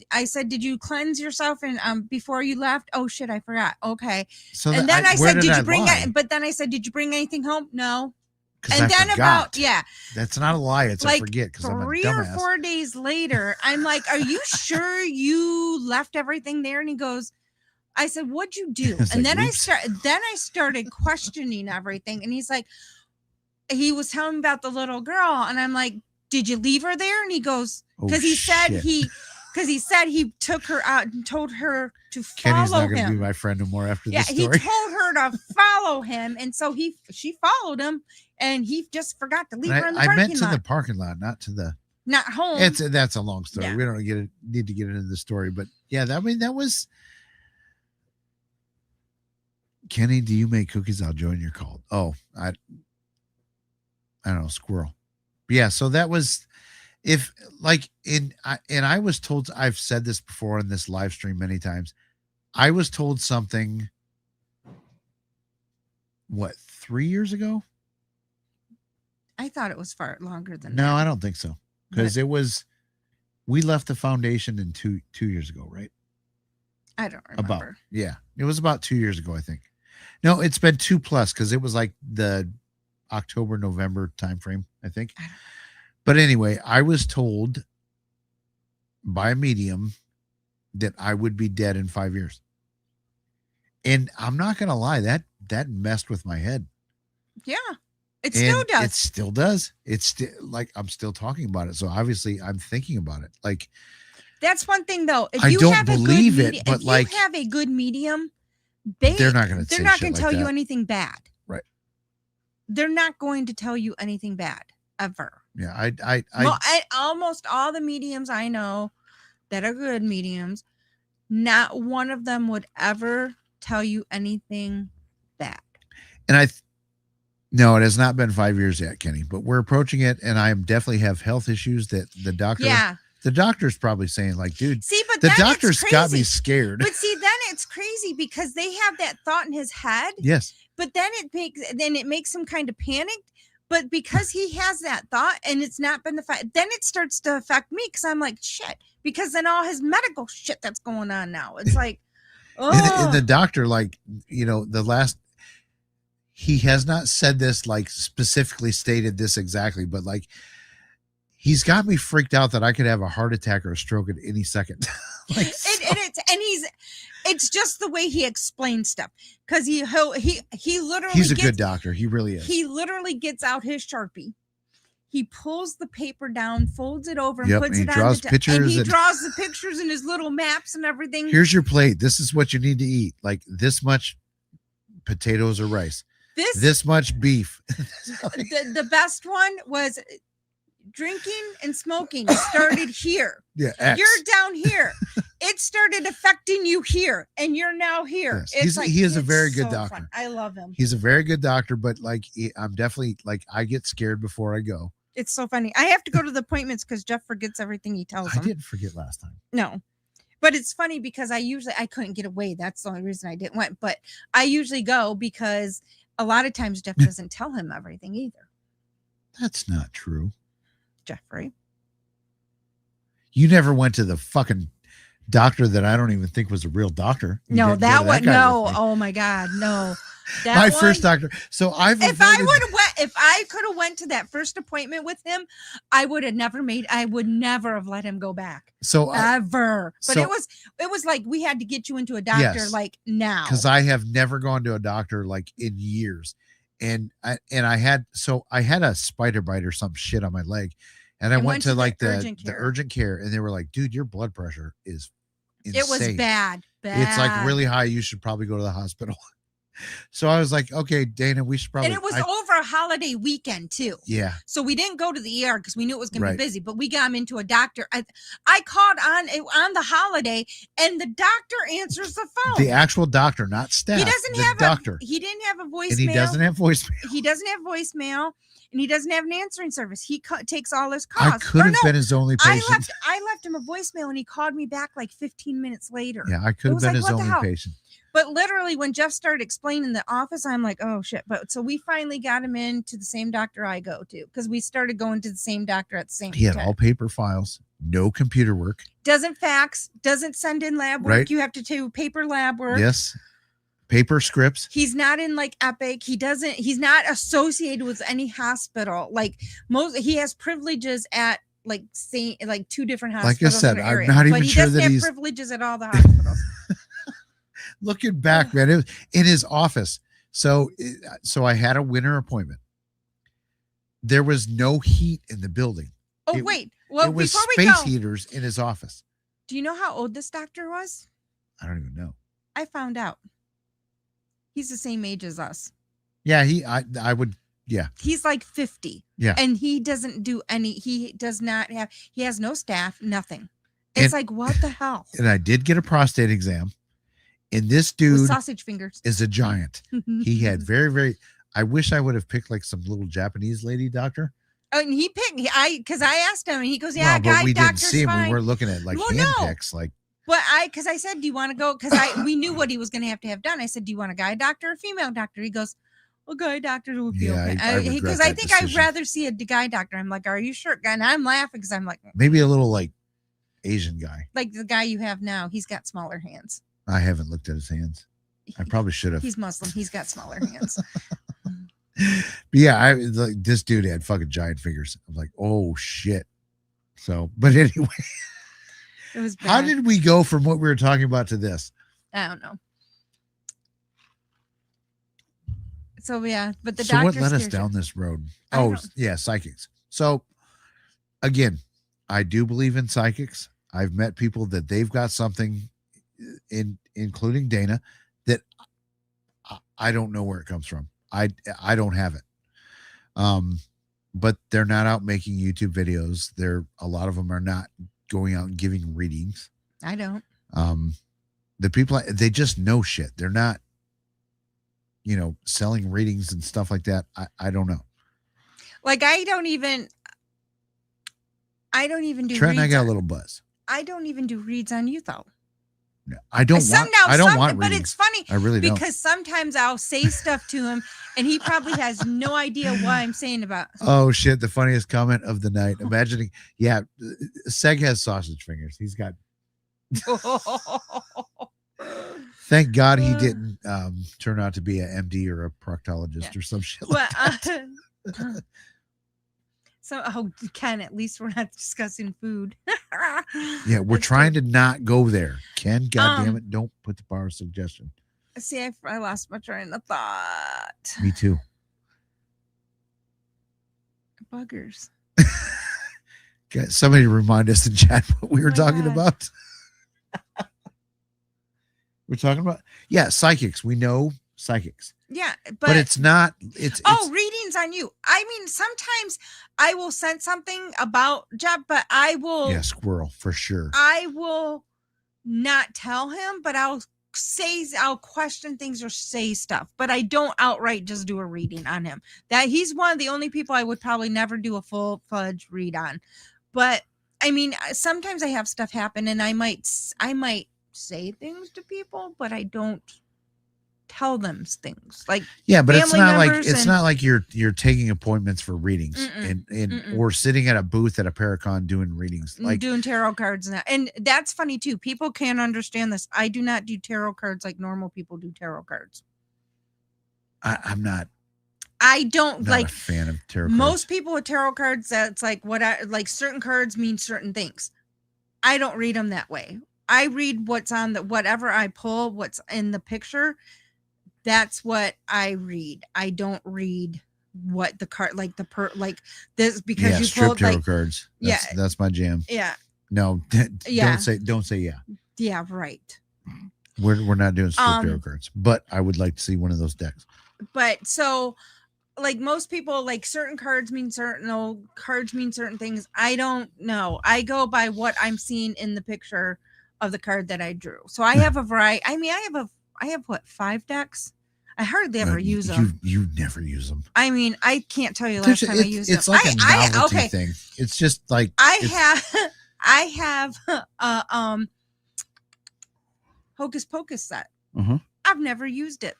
cleanse yourself and before you left? Oh shit, I forgot. Okay. So And then I where said, did you bring lie? it? But then I said, did you bring anything home? No. 'Cause And I then forgot. yeah. That's not a lie. It's Like a forget, because I'm a 3 or dumbass. 4 days later, I'm like, are you sure you left everything there? And he goes, I said, what'd you do? It's And like, then oops. I started questioning everything. And he's like, he was telling me about the little girl. And I'm like, did you leave her there? And he goes, Oh, because he said shit. he took her out and told her to Kenny's follow not going to be him. my friend no more after Yeah, this he story. told her to follow him. And so she followed him, and he just forgot to leave her in the I parking meant to lot. the parking lot, not to the. Not home. That's a long story. Yeah. We don't need to get into the story, but yeah, that was. Kenny, do you make cookies? I'll join your call. Oh, I don't know, squirrel. But yeah, so that was, if like I was told, I've said this before in this live stream many times. I was told something. What, 3 years ago? I thought it was far longer than No, that. I don't think so. Because we left the foundation in two years ago, right? I don't remember. It was about 2 years ago, I think. No, it's been 2+ because it was like the October, November timeframe, I think. But anyway, I was told by a medium that I would be dead in 5 years. And I'm not going to lie, that messed with my head. Yeah. It still does. It still does. It's still like I'm still talking about it. So obviously I'm thinking about it. Like, that's one thing though. If I you don't have believe a good it, but if like you have a good medium, they're not going to tell like you that. anything bad. Right. They're not going to tell you anything bad ever. Yeah, Almost all the mediums I know that are good mediums, not one of them would ever tell you anything bad. And no, it has not been 5 years yet, Kenny, but we're approaching it, and I definitely have health issues that the doctor. Yeah. The doctor's probably saying, like, dude, see, but the doctor's got me scared. But see, then it's crazy because they have that thought in his head. Yes. But then it makes him kind of panicked. But because he has that thought and it's not been then it starts to affect me because I'm like, shit. Because then all his medical shit that's going on now. It's like, oh. And the doctor, like, he has not said this, like, specifically stated this exactly, but like, he's got me freaked out that I could have a heart attack or a stroke at any second. Like, it's just the way he explains stuff because he literally he's a good doctor. He really is. He literally gets out his Sharpie. He pulls the paper down, folds it over, and puts and it draws on pictures. And he draws the pictures and his little maps and everything. Here's your plate. This is what you need to eat. Like this much potatoes or rice. This much beef. The best one was drinking and smoking started here. Yeah, X. You're down here. It started affecting you here, and you're now here. Yes. He is a very good doctor. Fun. I love him. He's a very good doctor, but like I'm definitely like I get scared before I go. It's so funny. I have to go to the appointments because Jeff forgets everything he tells him. I didn't forget last time. No. But it's funny because I couldn't get away. That's the only reason I didn't went. But I usually go because a lot of times Jeff doesn't tell him everything either. That's not true. Jeffrey. You never went to the fucking doctor that I don't even think was a real doctor. No, that one. No. Oh my God. No. My first doctor. So if I could have went to that first appointment with him, I would never have let him go back. So ever. But it was like we had to get you into a doctor like now. Because I have never gone to a doctor like in years. And I had a spider bite or some shit on my leg. And I went to like the urgent care and they were like, dude, your blood pressure is insane. It was bad. It's like really high. You should probably go to the hospital. So I was like, okay, Dana, we should probably. And it was over a holiday weekend too. Yeah. So we didn't go to the ER because we knew it was going to be busy, but we got him into a doctor. I called on the holiday and the doctor answers the phone. The actual doctor, not staff. He doesn't have doctor. He didn't have a voicemail. And he doesn't have voicemail. He doesn't have voicemail. And he doesn't have an answering service. He takes all his calls. I could have been his only patient. I left him a voicemail and he called me back like 15 minutes later. Yeah, I could have been his only patient. But literally when Jeff started explaining the office, I'm like, oh shit. But so we finally got him in to the same doctor I go to because we started going to the same doctor at the same time. He had all paper files, no computer work. Doesn't fax, doesn't send in lab work. Right. You have to do paper lab work. Yes. Paper scripts. He's not in like Epic. He's not associated with any hospital. Like he has privileges at like two different hospitals. Like I said, I'm not even sure that he doesn't have privileges at all the hospitals. Looking back, man, it was in his office. So I had a winter appointment. There was no heat in the building. Oh, wait. Well, it was space heaters in his office. Do you know how old this doctor was? I don't even know. I found out. He's the same age as us. Yeah, I would. Yeah. He's like 50. Yeah. And he doesn't do he has no staff, nothing. It's like, what the hell? And I did get a prostate exam. And this dude with sausage fingers is a giant. He had very, I wish I would have picked like some little Japanese lady doctor. Oh, and he picked because I asked him and he goes, yeah, but we didn't see him. Fine. We were looking at like hand picks, like. But because I said, do you want to go? Because we knew what he was going to have done. I said, do you want a guy doctor or a female doctor? He goes, a guy doctor would be Yeah, okay. I regret Because that I think I'd decision. rather see a guy doctor. I'm like, are you sure? And I'm laughing because I'm Maybe a little like Asian guy. like the guy you have now. He's got smaller hands. I haven't looked at his hands. I probably should have. He's Muslim. He's got smaller hands. But yeah, I like this dude had fucking giant fingers. I'm like, oh shit. So, but anyway, It was bad. how did we go from what we were talking about to this? I don't know. So yeah, but the So doctor what led us scares down you. this road? I Oh don't- yeah, psychics. So again, I do believe in psychics. I've met people that they've got something including Dana, that I don't know where it comes from. I don't have it. But they're not out making YouTube videos. A lot of them are not going out and giving readings. I don't. The people, they just know shit. They're not, selling readings and stuff like that. I don't know. Like I don't even do Trent and I reads got a on- little buzz. I don't even do reads on you though. No, I don't want but readings. it's funny I really don't. because sometimes I'll say stuff to him and he probably has no idea what I'm saying about. Oh shit! The funniest comment of the night. Imagining, yeah, Seg has sausage fingers. He's got. Thank God he didn't turn out to be an MD or a proctologist or some shit. But, Like that. so Ken, at least we're not discussing food. Yeah, we're That's trying good. to not go there. Ken, goddamn it, don't put the power of suggestion. See, I lost my train of thought. Me too. Buggers. Okay, somebody remind us in chat what we were my talking God. about. We're talking about psychics. We know psychics, Yeah, but it's not. It's readings on you. I mean, sometimes I will send something about Jeff, but I will. yeah, squirrel for sure. I will not tell him, but I'll question things or say stuff, but I don't outright just do a reading on him. That he's one of the only people I would probably never do a full-fledged read on. But I mean, sometimes I have stuff happen and I might say things to people, but I don't tell them things. Like Yeah, but it's family not like members not like you're taking appointments for readings Mm-mm. or sitting at a booth at a Paracon doing readings. Like doing tarot cards now. And that's funny too. People can't understand this. I do not do tarot cards like normal people do tarot cards. I'm not I don't a fan of tarot cards. most people with tarot cards. That's like certain cards mean certain things. I don't read them that way. I read what's on whatever I pull, what's in the picture. That's what I read. I don't read what the card like this because you strip pulled tarot like cards. That's my jam. yeah. No, Yeah. don't say yeah. Yeah, right. We're not doing strip tarot cards, but I would like to see one of those decks. But so like most people, like certain cards mean cards mean certain things. I don't know. I go by what I'm seeing in the picture of the card that I drew. So I have a variety. I mean, I have what, 5 decks? I hardly ever use them. You never use them. I mean, I can't tell you last time I used It's them. like a novelty thing. It's just like I have Hocus Pocus set. Uh-huh. I've never used it.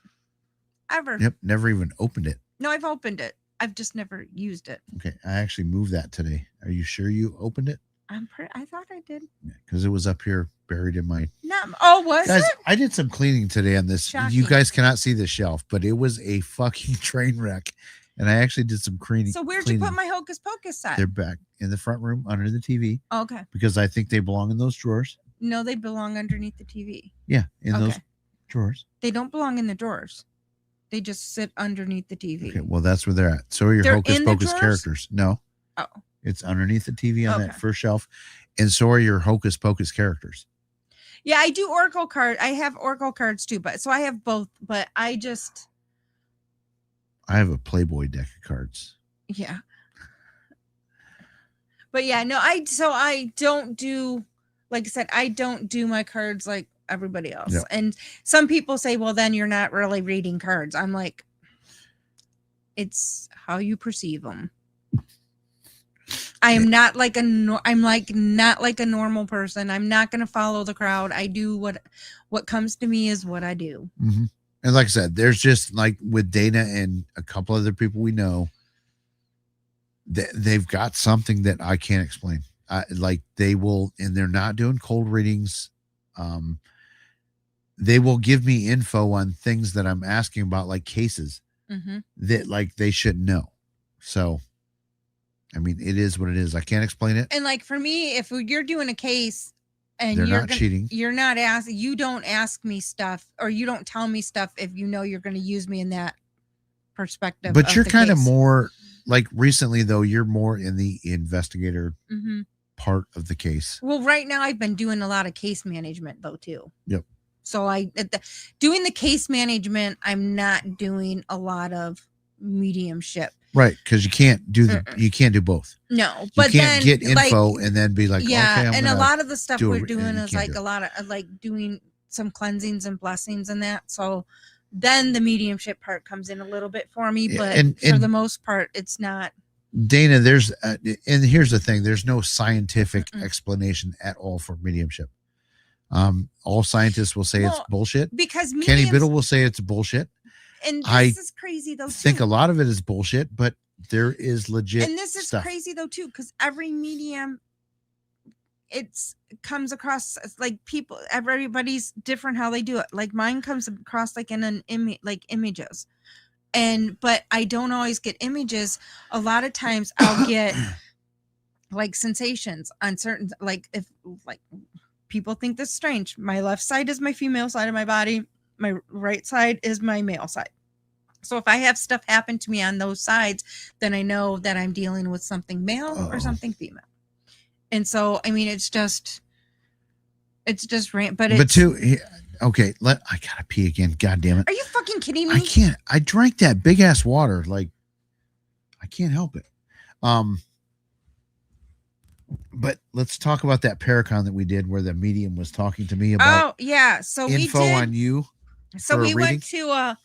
Ever. Yep, never even opened it. No, I've opened it. I've just never used it. Okay, I actually moved that today. Are you sure you opened it? I thought I did. Because it was up here buried in my. Was Guys, it? I did some cleaning today on this. Shocking. You guys cannot see the shelf, but it was a fucking train wreck. And I actually did some cleaning. So where'd you put my Hocus Pocus set? They're back in the front room under the TV Okay. because I think they belong in those drawers. No, they belong underneath the TV. Yeah, in those Okay. drawers. They don't belong in the drawers. They just sit underneath the TV. Okay, well, that's where they're at. So are your They're Hocus in the Pocus drawers? characters. No. Oh. It's underneath the TV on that Okay. first shelf. And so are your Hocus Pocus characters. Yeah, I do Oracle card. I have Oracle cards too, but so I have both, but I have a Playboy deck of cards. yeah. But yeah, no, I don't do, like I said, I don't do my cards like everybody else. Yep. And some people say, well, then you're not really reading cards. I'm like, it's how you perceive them. I am not like not like a normal person. I'm not going to follow the crowd. I do what comes to me is what I do. Mm-hmm. And like I said, there's just like with Dana and a couple other people we know, they've got something that I can't explain. Like they will, and they're not doing cold readings. They will give me info on things that I'm asking about, like cases that like they should know. So, I mean, it is what it is. I can't explain it. And like for me, if you're doing a case and They're you're not cheating. You're not asking, you don't ask me stuff, or you don't tell me stuff if you know you're going to use me in that perspective. But you're kind of case. more like recently though, you're more in the investigator part of the case. Well, right now I've been doing a lot of case management though too. Yep. So doing the case management, I'm not doing a lot of mediumship. Right, because you can't do you can't do both. No, but you can't then get info and then be like, yeah, okay, and a lot of the stuff we're doing and you is can't like do a it. lot of like doing some cleansings and blessings and that. So then the mediumship part comes in a little bit for me, but for the most part, it's not. Dana, there's and here's the thing: there's no scientific explanation at all for mediumship. All scientists will say it's bullshit. Because Kenny Biddle will say it's bullshit. And this is crazy though. I think a lot of it is bullshit, but there is legit. And this is stuff. crazy though too, because every medium, comes across like people. Everybody's different how they do it. Like mine comes across like in an image, like images, but I don't always get images. A lot of times I'll get like sensations on certain, like if like people think this is strange. My left side is my female side of my body. My right side is my male side. So if I have stuff happen to me on those sides, then I know that I'm dealing with something male or something female. And so, I mean, it's just but too, okay, I gotta pee again. God damn it. Are you fucking kidding me? I can't. I drank that big ass water. Like, I can't help it. But let's talk about that Paracon that we did where the medium was talking to me about. Oh, yeah. So info on you. So we went to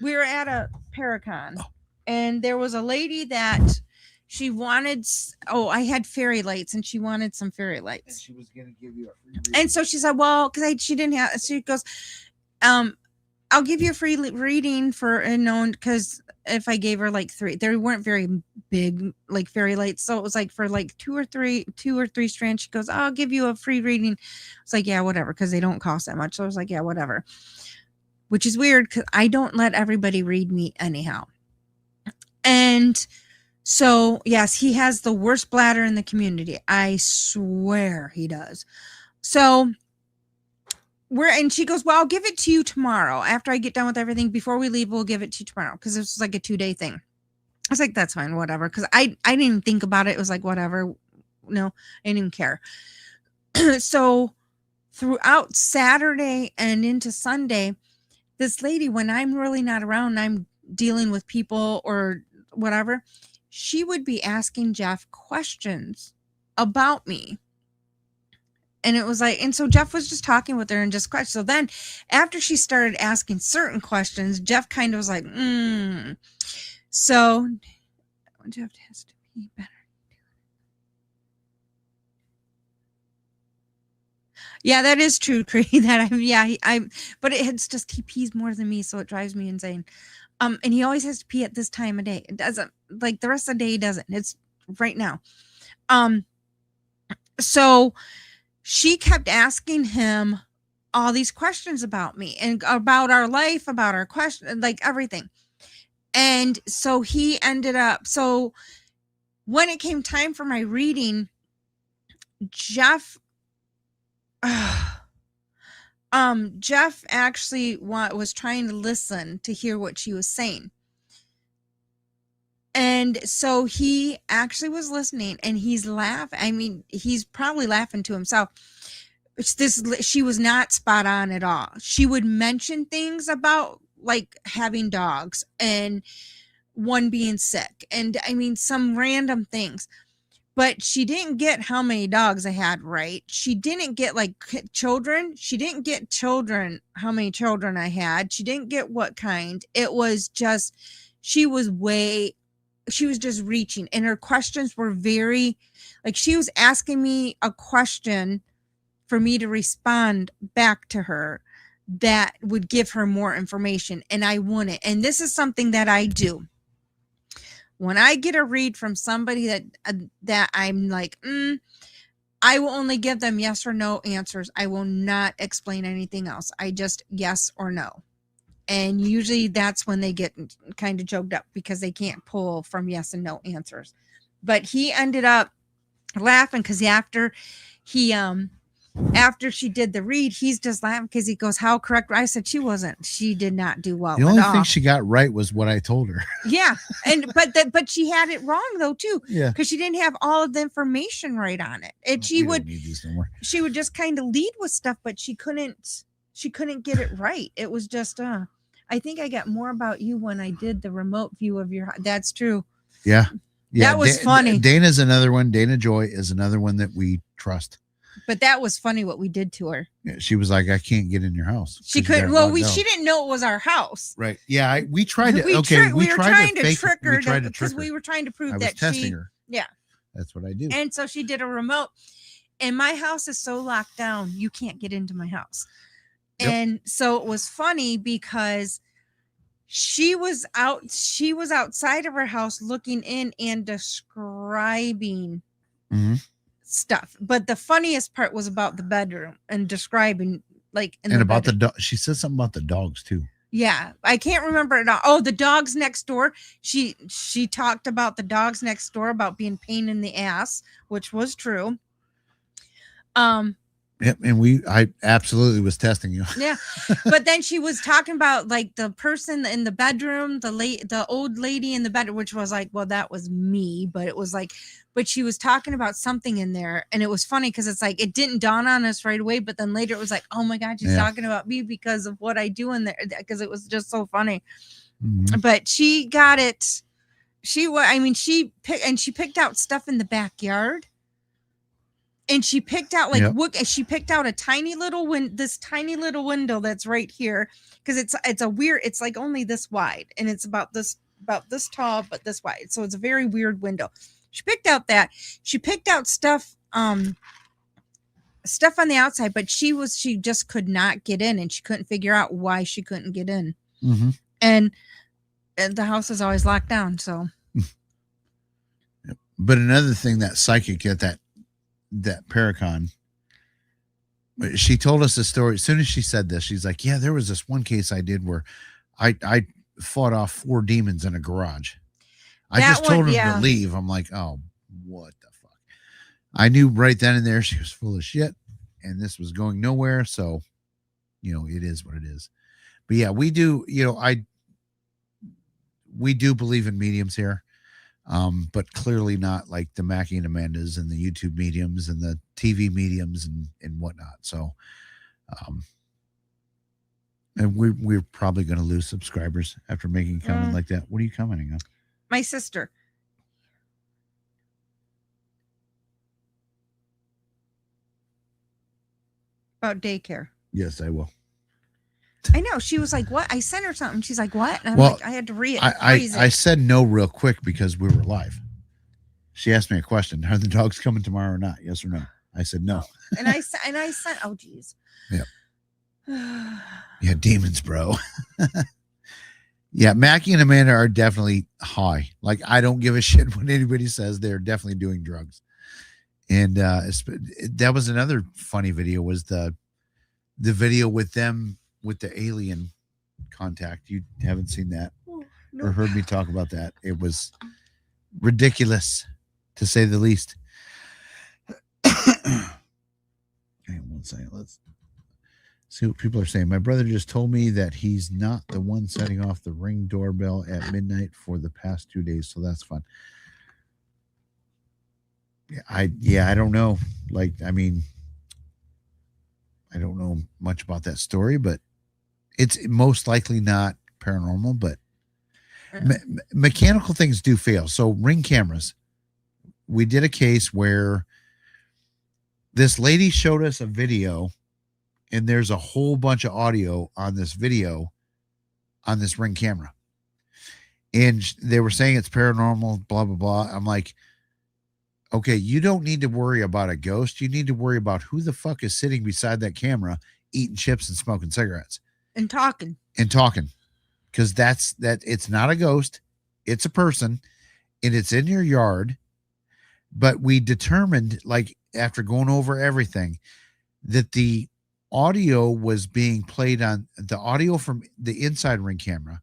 we were at a Paracon and there was a lady that she wanted, I had fairy lights and she wanted some fairy lights. And she was going to give you a free reading. And so she said, well, because she didn't have, she goes, I'll give you a free reading for because if I gave her like 3, they weren't very big, like fairy lights. So it was like for like 2 or 3 strands. She goes, I'll give you a free reading. It's like, yeah, whatever. Cause they don't cost that much. So I was like, yeah, whatever. Which is weird. Cause I don't let everybody read me anyhow. And so yes, he has the worst bladder in the community. I swear he does. So and she goes, well, I'll give it to you tomorrow after I get done with everything. Before we leave, we'll give it to you tomorrow. Cause this was like a 2-day thing. I was like, that's fine, whatever. Cause I didn't even think about it. It was like, whatever. No, I didn't even care. So throughout Saturday and into Sunday, this lady, when I'm really not around, and I'm dealing with people or whatever, she would be asking Jeff questions about me. And it was like, and so Jeff was just talking with her and just questions. So then after she started asking certain questions, Jeff kind of was like, So Jeff has to be better. Yeah, that is true, Cree. But it's just he pees more than me, so it drives me insane. And he always has to pee at this time of day. It doesn't, like the rest of the day he doesn't. It's right now. So she kept asking him all these questions about me and about our life, about our question, like everything. And so he ended up, so when it came time for my reading, Jeff actually was trying to listen to hear what she was saying. And so he actually was listening and he's laughing. I mean, he's probably laughing to himself. She was not spot on at all. She would mention things about like having dogs and one being sick. And I mean, some random things. But she didn't get how many dogs I had right. She didn't get like children. She didn't get children, how many children I had. She didn't get what kind. It was just, she was just reaching. And her questions were very, like she was asking me a question for me to respond back to her. that would give her more information, and I wouldn't. And this is something that I do. When I get a read from somebody that I'm like, I will only give them yes or no answers. I will not explain anything else. I just yes or no. And usually that's when they get kind of choked up because they can't pull from yes and no answers. But he ended up laughing because after she did the read, he's just laughing because he goes, how correct? I said she did not do well. The only thing she got right was what I told her. Yeah. But she had it wrong though too. Yeah. Because she didn't have all of the information right on it. And she would just kind of lead with stuff, but she couldn't get it right. It was just I think I got more about you when I did the remote view of your. That's true. Yeah. That was funny. Dana's another one. Dana Joy is another one that we trust. But that was funny what we did to her. Yeah, she was like, I can't get in your house. She couldn't. Well, she didn't know it was our house. Right. Yeah. We tried to. We were trying to trick her because we were trying to prove I that was testing her. Yeah. That's what I do. And so she did a remote, and my house is so locked down, you can't get into my house. Yep. And so it was funny because she was outside of her house looking in and describing stuff. But the funniest part was about the bedroom and describing about the dog. She said something about the dogs too. Yeah, I can't remember it all. Oh, the dogs next door. She talked about the dogs next door about being pain in the ass, which was true. Yep, and I absolutely was testing you. Yeah, but then she was talking about like the person in the bedroom, the old lady in the bedroom, which was like, well, that was me, but it was like, but she was talking about something in there, and it was funny because it's like it didn't dawn on us right away, but then later it was like, oh my God, she's talking about me because of what I do in there, because it was just so funny. Mm-hmm. But she got it. She picked out stuff in the backyard. And she picked out she picked out a tiny little tiny little window that's right here because it's like only this wide, and it's about this tall but this wide, so it's a very weird window. She picked out that. She picked out stuff on the outside, but she just could not get in, and she couldn't figure out why she couldn't get in. Mm-hmm. And the house is always locked down. So, but another thing, that psychic at that Paracon, she told us a story. As soon as she said this, she's like, yeah, there was this one case I did where I fought off 4 demons in a garage. I just told them to leave. I'm like, oh, what the fuck? I knew right then and there she was full of shit, and this was going nowhere. So, it is what it is. But yeah, we do, we do believe in mediums here. But clearly not like the Mackie and Amandas and the YouTube mediums and the TV mediums and whatnot. So, and we're probably going to lose subscribers after making a comment like that. What are you commenting on? My sister. About daycare. Yes, I will. I know. She was like, what? I sent her something. She's like, what? And I'm like, I had to read it. I said no real quick because we were live. She asked me a question. Are the dogs coming tomorrow or not? Yes or no? I said no. And I sent, oh, geez. Yeah. Yeah, demons, bro. Yeah, Mackie and Amanda are definitely high. Like, I don't give a shit what anybody says. They're definitely doing drugs. And that was another funny video, was the video with them with the alien contact. You haven't seen that or heard me talk about that. It was ridiculous, to say the least. Hang on one second. Let's see what people are saying. My brother just told me that he's not the one setting off the Ring doorbell at midnight for the past 2 days, so that's fun. I don't know. Like, I mean, I don't know much about that story, but it's most likely not paranormal, but mechanical things do fail. So Ring cameras, we did a case where this lady showed us a video, and there's a whole bunch of audio on this video on this Ring camera. And they were saying it's paranormal, blah, blah, blah. I'm like, okay, you don't need to worry about a ghost. You need to worry about who the fuck is sitting beside that camera eating chips and smoking cigarettes And talking. because it's not a ghost, it's a person, and it's in your yard. But we determined, like, after going over everything, that the audio was being played on the audio from the inside ring camera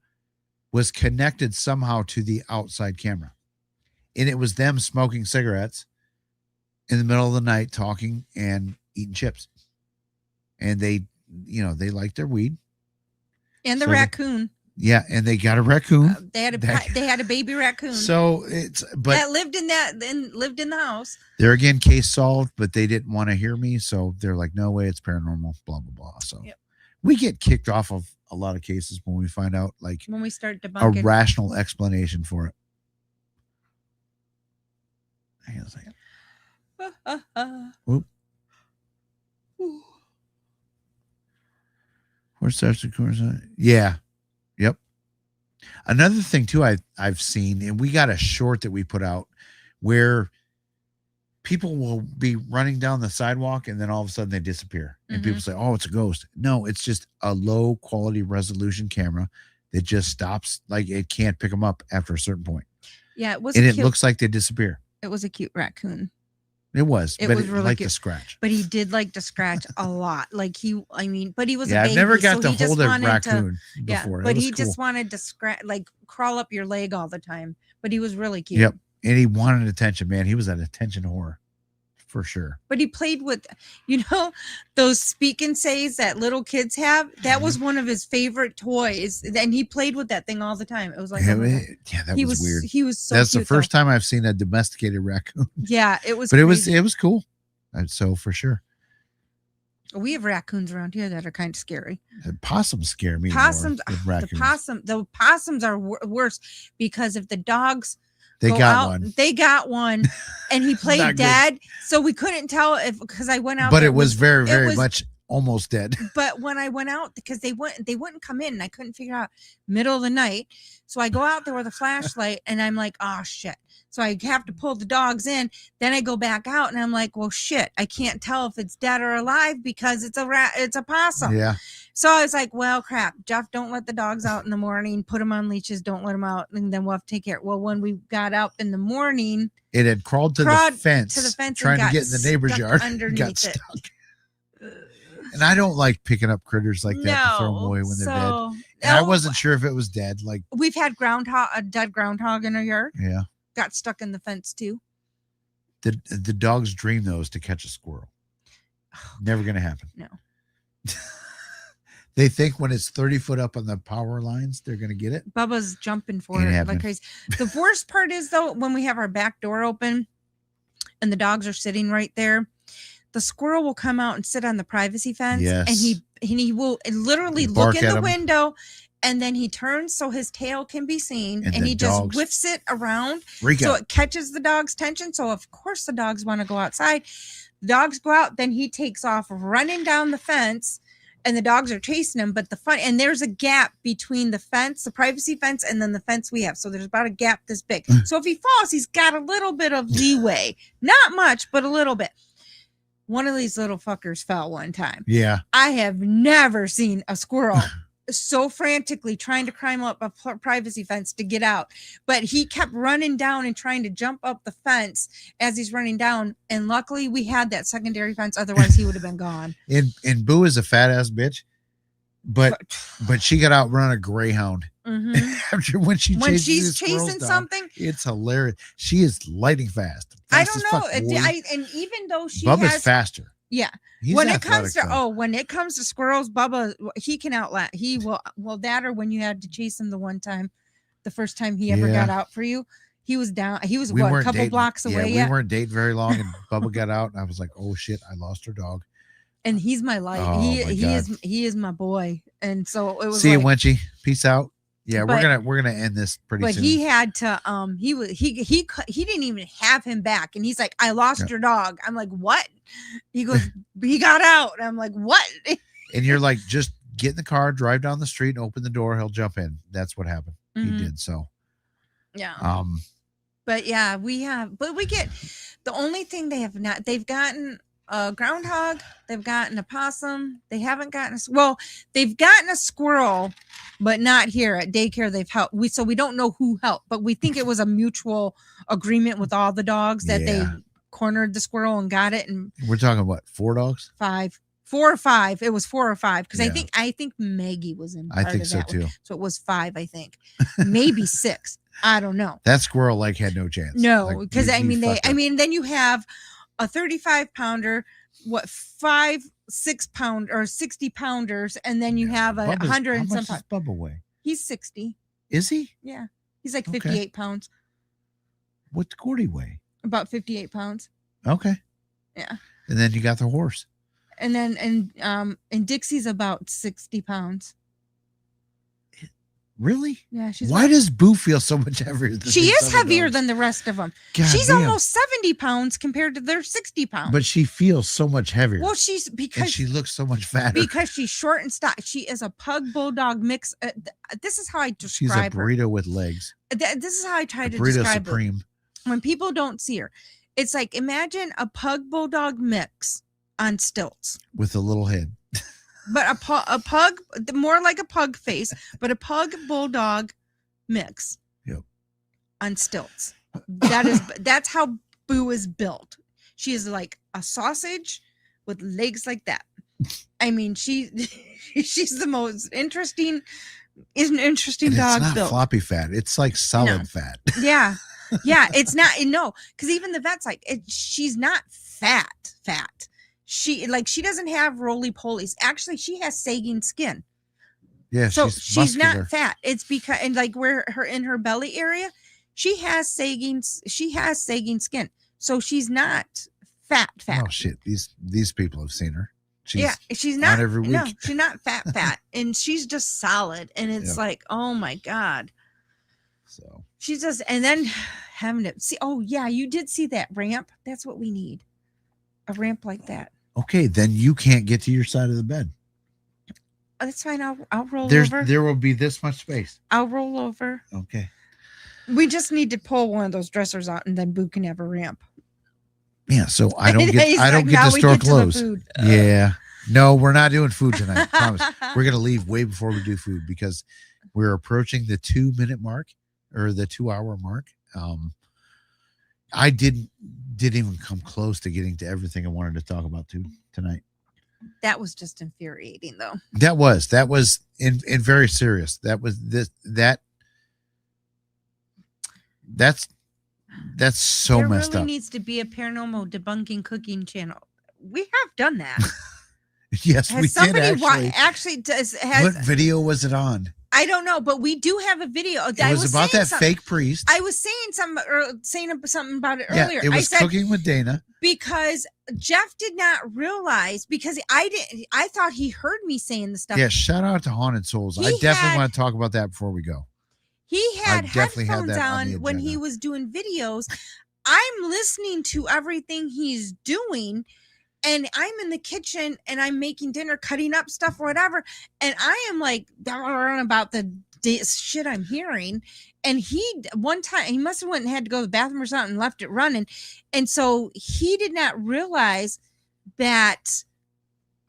was connected somehow to the outside camera, and it was them smoking cigarettes in the middle of the night, talking and eating chips. And they like their weed. And the So raccoon. and they got a raccoon. They had a baby raccoon. So that lived in the house. There again, case solved, but they didn't want to hear me, so they're like, no way, it's paranormal, blah blah blah. So we get kicked off of a lot of cases when we find out, like, when we start debunking a rational explanation for it. Hang on a second. Whoop. Where's the course? Yeah. Yep. Another thing too, I've seen, and we got a short that we put out where people will be running down the sidewalk and then all of a sudden they disappear. And people say, oh, it's a ghost. No, it's just a low quality resolution camera that just stops. Like, it can't pick them up after a certain point. Yeah, it was. And it looks like they disappear. It was a cute raccoon. It was, It but was it really liked cute. to scratch. But he did like to scratch a lot. Like but he was a Yeah, baby. I've never got so to he just hold a wanted raccoon to, before. Yeah, That but was he cool. just wanted to scratch, like, crawl up your leg all the time. But he was really cute. Yep. And he wanted attention, man. He was an attention whore for sure. But he played with, those speak and says that little kids have. That was one of his favorite toys, and he played with that thing all the time. It was like, That was weird. He was so. That's cute, the first time I've seen a domesticated raccoon. Yeah, it was. But crazy. it was cool. And so for sure. We have raccoons around here that are kind of scary. Possums scare me. Possums, more than raccoons. the possums are worse because if the dogs They go got out, one. they got one, and he Not played good. dead, so we couldn't tell because I went out. But there, it was very, very was- much almost dead. But when I went out, because they wouldn't come in, and I couldn't figure out middle of the night, so I go out there with a flashlight, and I'm like, oh shit. So I have to pull the dogs in. Then I go back out, and I'm like, well, shit, I can't tell if it's dead or alive because it's a possum. Yeah. So I was like, well, crap, Jeff, don't let the dogs out in the morning. Put them on leashes. Don't let them out, and then we'll have to take care. Well, when we got out in the morning, It had crawled to the fence trying to get in the neighbor's yard. Underneath Got stuck. And I don't like picking up critters like that to throw them away when they're dead. And I wasn't sure if it was dead. Like, we've had a dead groundhog in our yard. yeah. Got stuck in the fence too. The dogs dream those to catch a squirrel. Never going to happen. No. They think when it's 30 foot up on the power lines, they're going to get it. Bubba's jumping for Ain't it happening. like crazy. The worst part is, though, when we have our back door open and the dogs are sitting right there, the squirrel will come out and sit on the privacy fence. Yes. And he will literally Bark look in at the 'em. window, and then he turns so his tail can be seen, And and the he just dogs whiffs it around. Freak So out. it catches the dog's attention. So of course the dogs want to go outside. The dogs go out, then he takes off running down the fence, and the dogs are chasing him. But and there's a gap between the fence, the privacy fence, and then the fence we have. So there's about a gap this big. So if he falls, he's got a little bit of leeway. Not much, but a little bit. One of these little fuckers fell one time. Yeah. I have never seen a squirrel so frantically trying to climb up a privacy fence to get out, but he kept running down and trying to jump up the fence as he's running down, and luckily we had that secondary fence, otherwise he would have been gone. And Boo is a fat ass bitch, but she got outrun a greyhound. After when she's chasing something, it's hilarious. She is lightning fast. I don't know. And even though Bubba's faster. Yeah. He's when it athletic, comes to though. when it comes to squirrels, Bubba, he can outlast. He will. Well, that or when you had to chase him the first time he ever got out for you, he was down. He was a couple blocks away. We weren't dating very long, and Bubba got out, and I was like, "Oh shit, I lost her dog." And he's my life. Oh, he is my boy. And so it was. See you, Wenchy. Peace out. Yeah, But- we're gonna end this pretty But soon. he had to. He didn't even have him back, and he's like, "I lost your dog." I'm like, "What?" He goes, "He got out." And I'm like, "What?" And you're like, just get in the car, drive down the street, and open the door. He'll jump in. That's what happened. Mhm. He did so. Yeah. But yeah, we get the only thing they've gotten a groundhog. They've gotten a possum. They haven't gotten they've gotten a squirrel, but not here at daycare. They've helped. So we don't know who helped, but we think it was a mutual agreement with all the dogs that they cornered the squirrel and got it. And we're talking what, 4 dogs? 5, 4 or 5. It was 4 or 5 because I think Maggie was in. I think so too. So it was 5. I think maybe 6. I don't know. That squirrel had no chance. No, because then you have a 35 pounder, 5 6-pound or 60 pounders, and then you have a 100 and some. How much does Bubba weigh? He's 60. Is he? Yeah, he's like 58 pounds. What's Gordy weigh? About 58 pounds. Okay. Yeah. And then you got the horse. And then and Dixie's about 60 pounds. Really? Yeah. Why does Boo feel so much heavier than she is heavier than the rest of them? God she's damn. almost 70 pounds compared to their 60 pounds. But she feels so much heavier. Well, and she looks so much fatter. Because she's short and stocky. She is a pug bulldog mix. This is how I describe She's a burrito with legs. This is how I try to burrito describe supreme. Her. When people don't see her, it's like imagine a pug bulldog mix on stilts with a little head. But a pug, more like a pug face, but a pug bulldog mix. Yep. On stilts. That's how Boo is built. She is like a sausage with legs like that. I mean, she's the most interesting dog It's not built. floppy fat. It's like solid fat. Yeah. Yeah. It's not, because even the vet's like, she's not fat. She doesn't have roly-polies. Actually, she has sagging skin. Yeah, so she's muscular. not fat. It's because where in her belly area, she has sagging skin. So she's not fat. Oh shit! These people have seen her. She's not every week. No, she's not fat, and she's just solid. And it's like, oh my god. So she's just, and then having to see. Oh yeah, you did see that ramp. That's what we need. A ramp like that. Okay, then you can't get to your side of the bed. Oh, that's fine. I'll roll over. There will be this much space. I'll roll over. Okay. We just need to pull one of those dressers out, and then Boo can have a ramp. Yeah, so I don't get to store clothes. Yeah. No, we're not doing food tonight. I promise. We're gonna leave way before we do food because we're approaching the 2-minute mark or the 2-hour mark. I didn't even come close to getting to everything I wanted to talk about tonight. That was just infuriating, though. That was in very serious. That's so there messed really up. Needs to be a paranormal debunking cooking channel. We have done that. Yes, we did actually. What video was it on? I don't know, but we do have a video. It was about that fake priest. I was saying something about it earlier. It was Cooking with Dana. Because Jeff did not realize, because I thought he heard me saying the stuff. Yeah, shout out to Haunted Souls. I definitely want to talk about that before we go. He had headphones on when he was doing videos. I'm listening to everything he's doing. And I'm in the kitchen and I'm making dinner, cutting up stuff or whatever. And I am like about the shit I'm hearing. And one time he must have went and had to go to the bathroom or something and left it running. And so he did not realize that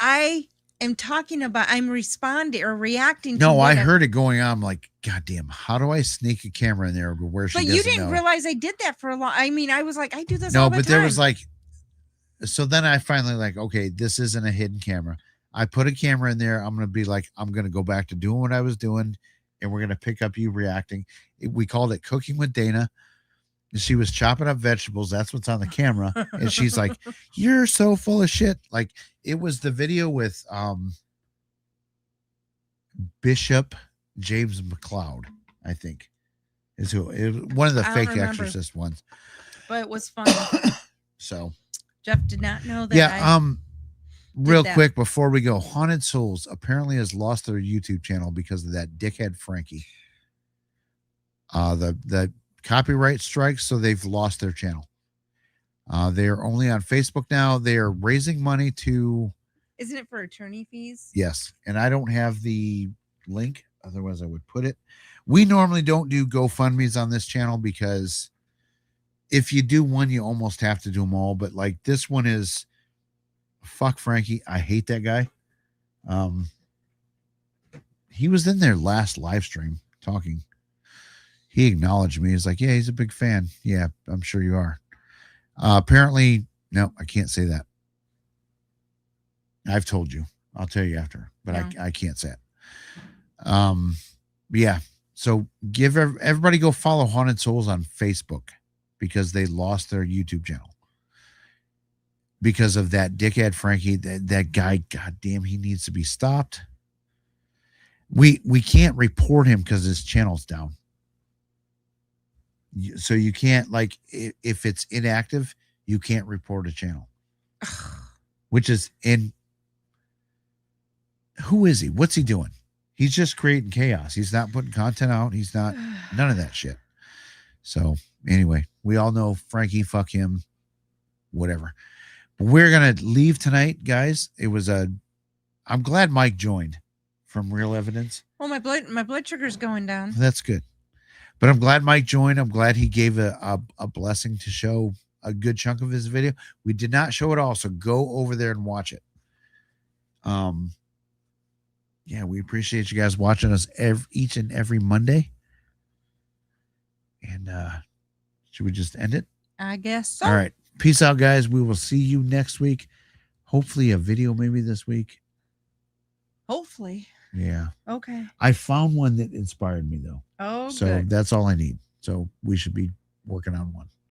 I am I'm responding or reacting. No, I heard it going on. I'm like, God damn, how do I sneak a camera in there where she doesn't know? But you didn't realize I did that for a long. I mean, I was like, I do this. No, all the but time. there was like. So then I finally okay, this isn't a hidden camera. I put a camera in there. I'm going to go back to doing what I was doing. And we're going to pick up you reacting. We called it Cooking with Dana. And she was chopping up vegetables. That's what's on the camera. And she's like, you're so full of shit. Like it was the video with Bishop James McLeod, I think. It was one of the fake exorcist ones. But it was fun. So Jeff did not know that. Yeah. Real quick before we go, Haunted Souls apparently has lost their YouTube channel because of that dickhead Frankie. The copyright strikes, so they've lost their channel. They are only on Facebook now. They are raising money to. Isn't it for attorney fees? Yes, and I don't have the link. Otherwise, I would put it. We normally don't do GoFundMe's on this channel because if you do one, you almost have to do them all. But like this one is fuck Frankie. I hate that guy. He was in their last live stream talking. He acknowledged me. He's like, yeah, he's a big fan. Yeah, I'm sure you are. Apparently, no, I can't say that. I've told you. I'll tell you after, but I can't say it. Yeah. So give everybody go follow Haunted Souls on Facebook because they lost their YouTube channel because of that dickhead Frankie. That guy, goddamn, he needs to be stopped. We can't report him because his channel's down. So you can't, like, if it's inactive, you can't report a channel. Which is in. Who is he? What's he doing? He's just creating chaos. He's not putting content out. He's not none of that shit. So anyway, we all know Frankie, fuck him, whatever. We're going to leave tonight, guys. I'm glad Mike joined from Real Evidence. Well, my blood sugar's going down. That's good. But I'm glad Mike joined. I'm glad he gave a blessing to show a good chunk of his video. We did not show it all, so go over there and watch it. Yeah, we appreciate you guys watching us each and every Monday. And should we just end it? I guess so. All right. Peace out, guys. We will see you next week. Hopefully a video maybe this week. Hopefully. Yeah. Okay. I found one that inspired me, though. Oh, so good. that's all I need. So we should be working on one.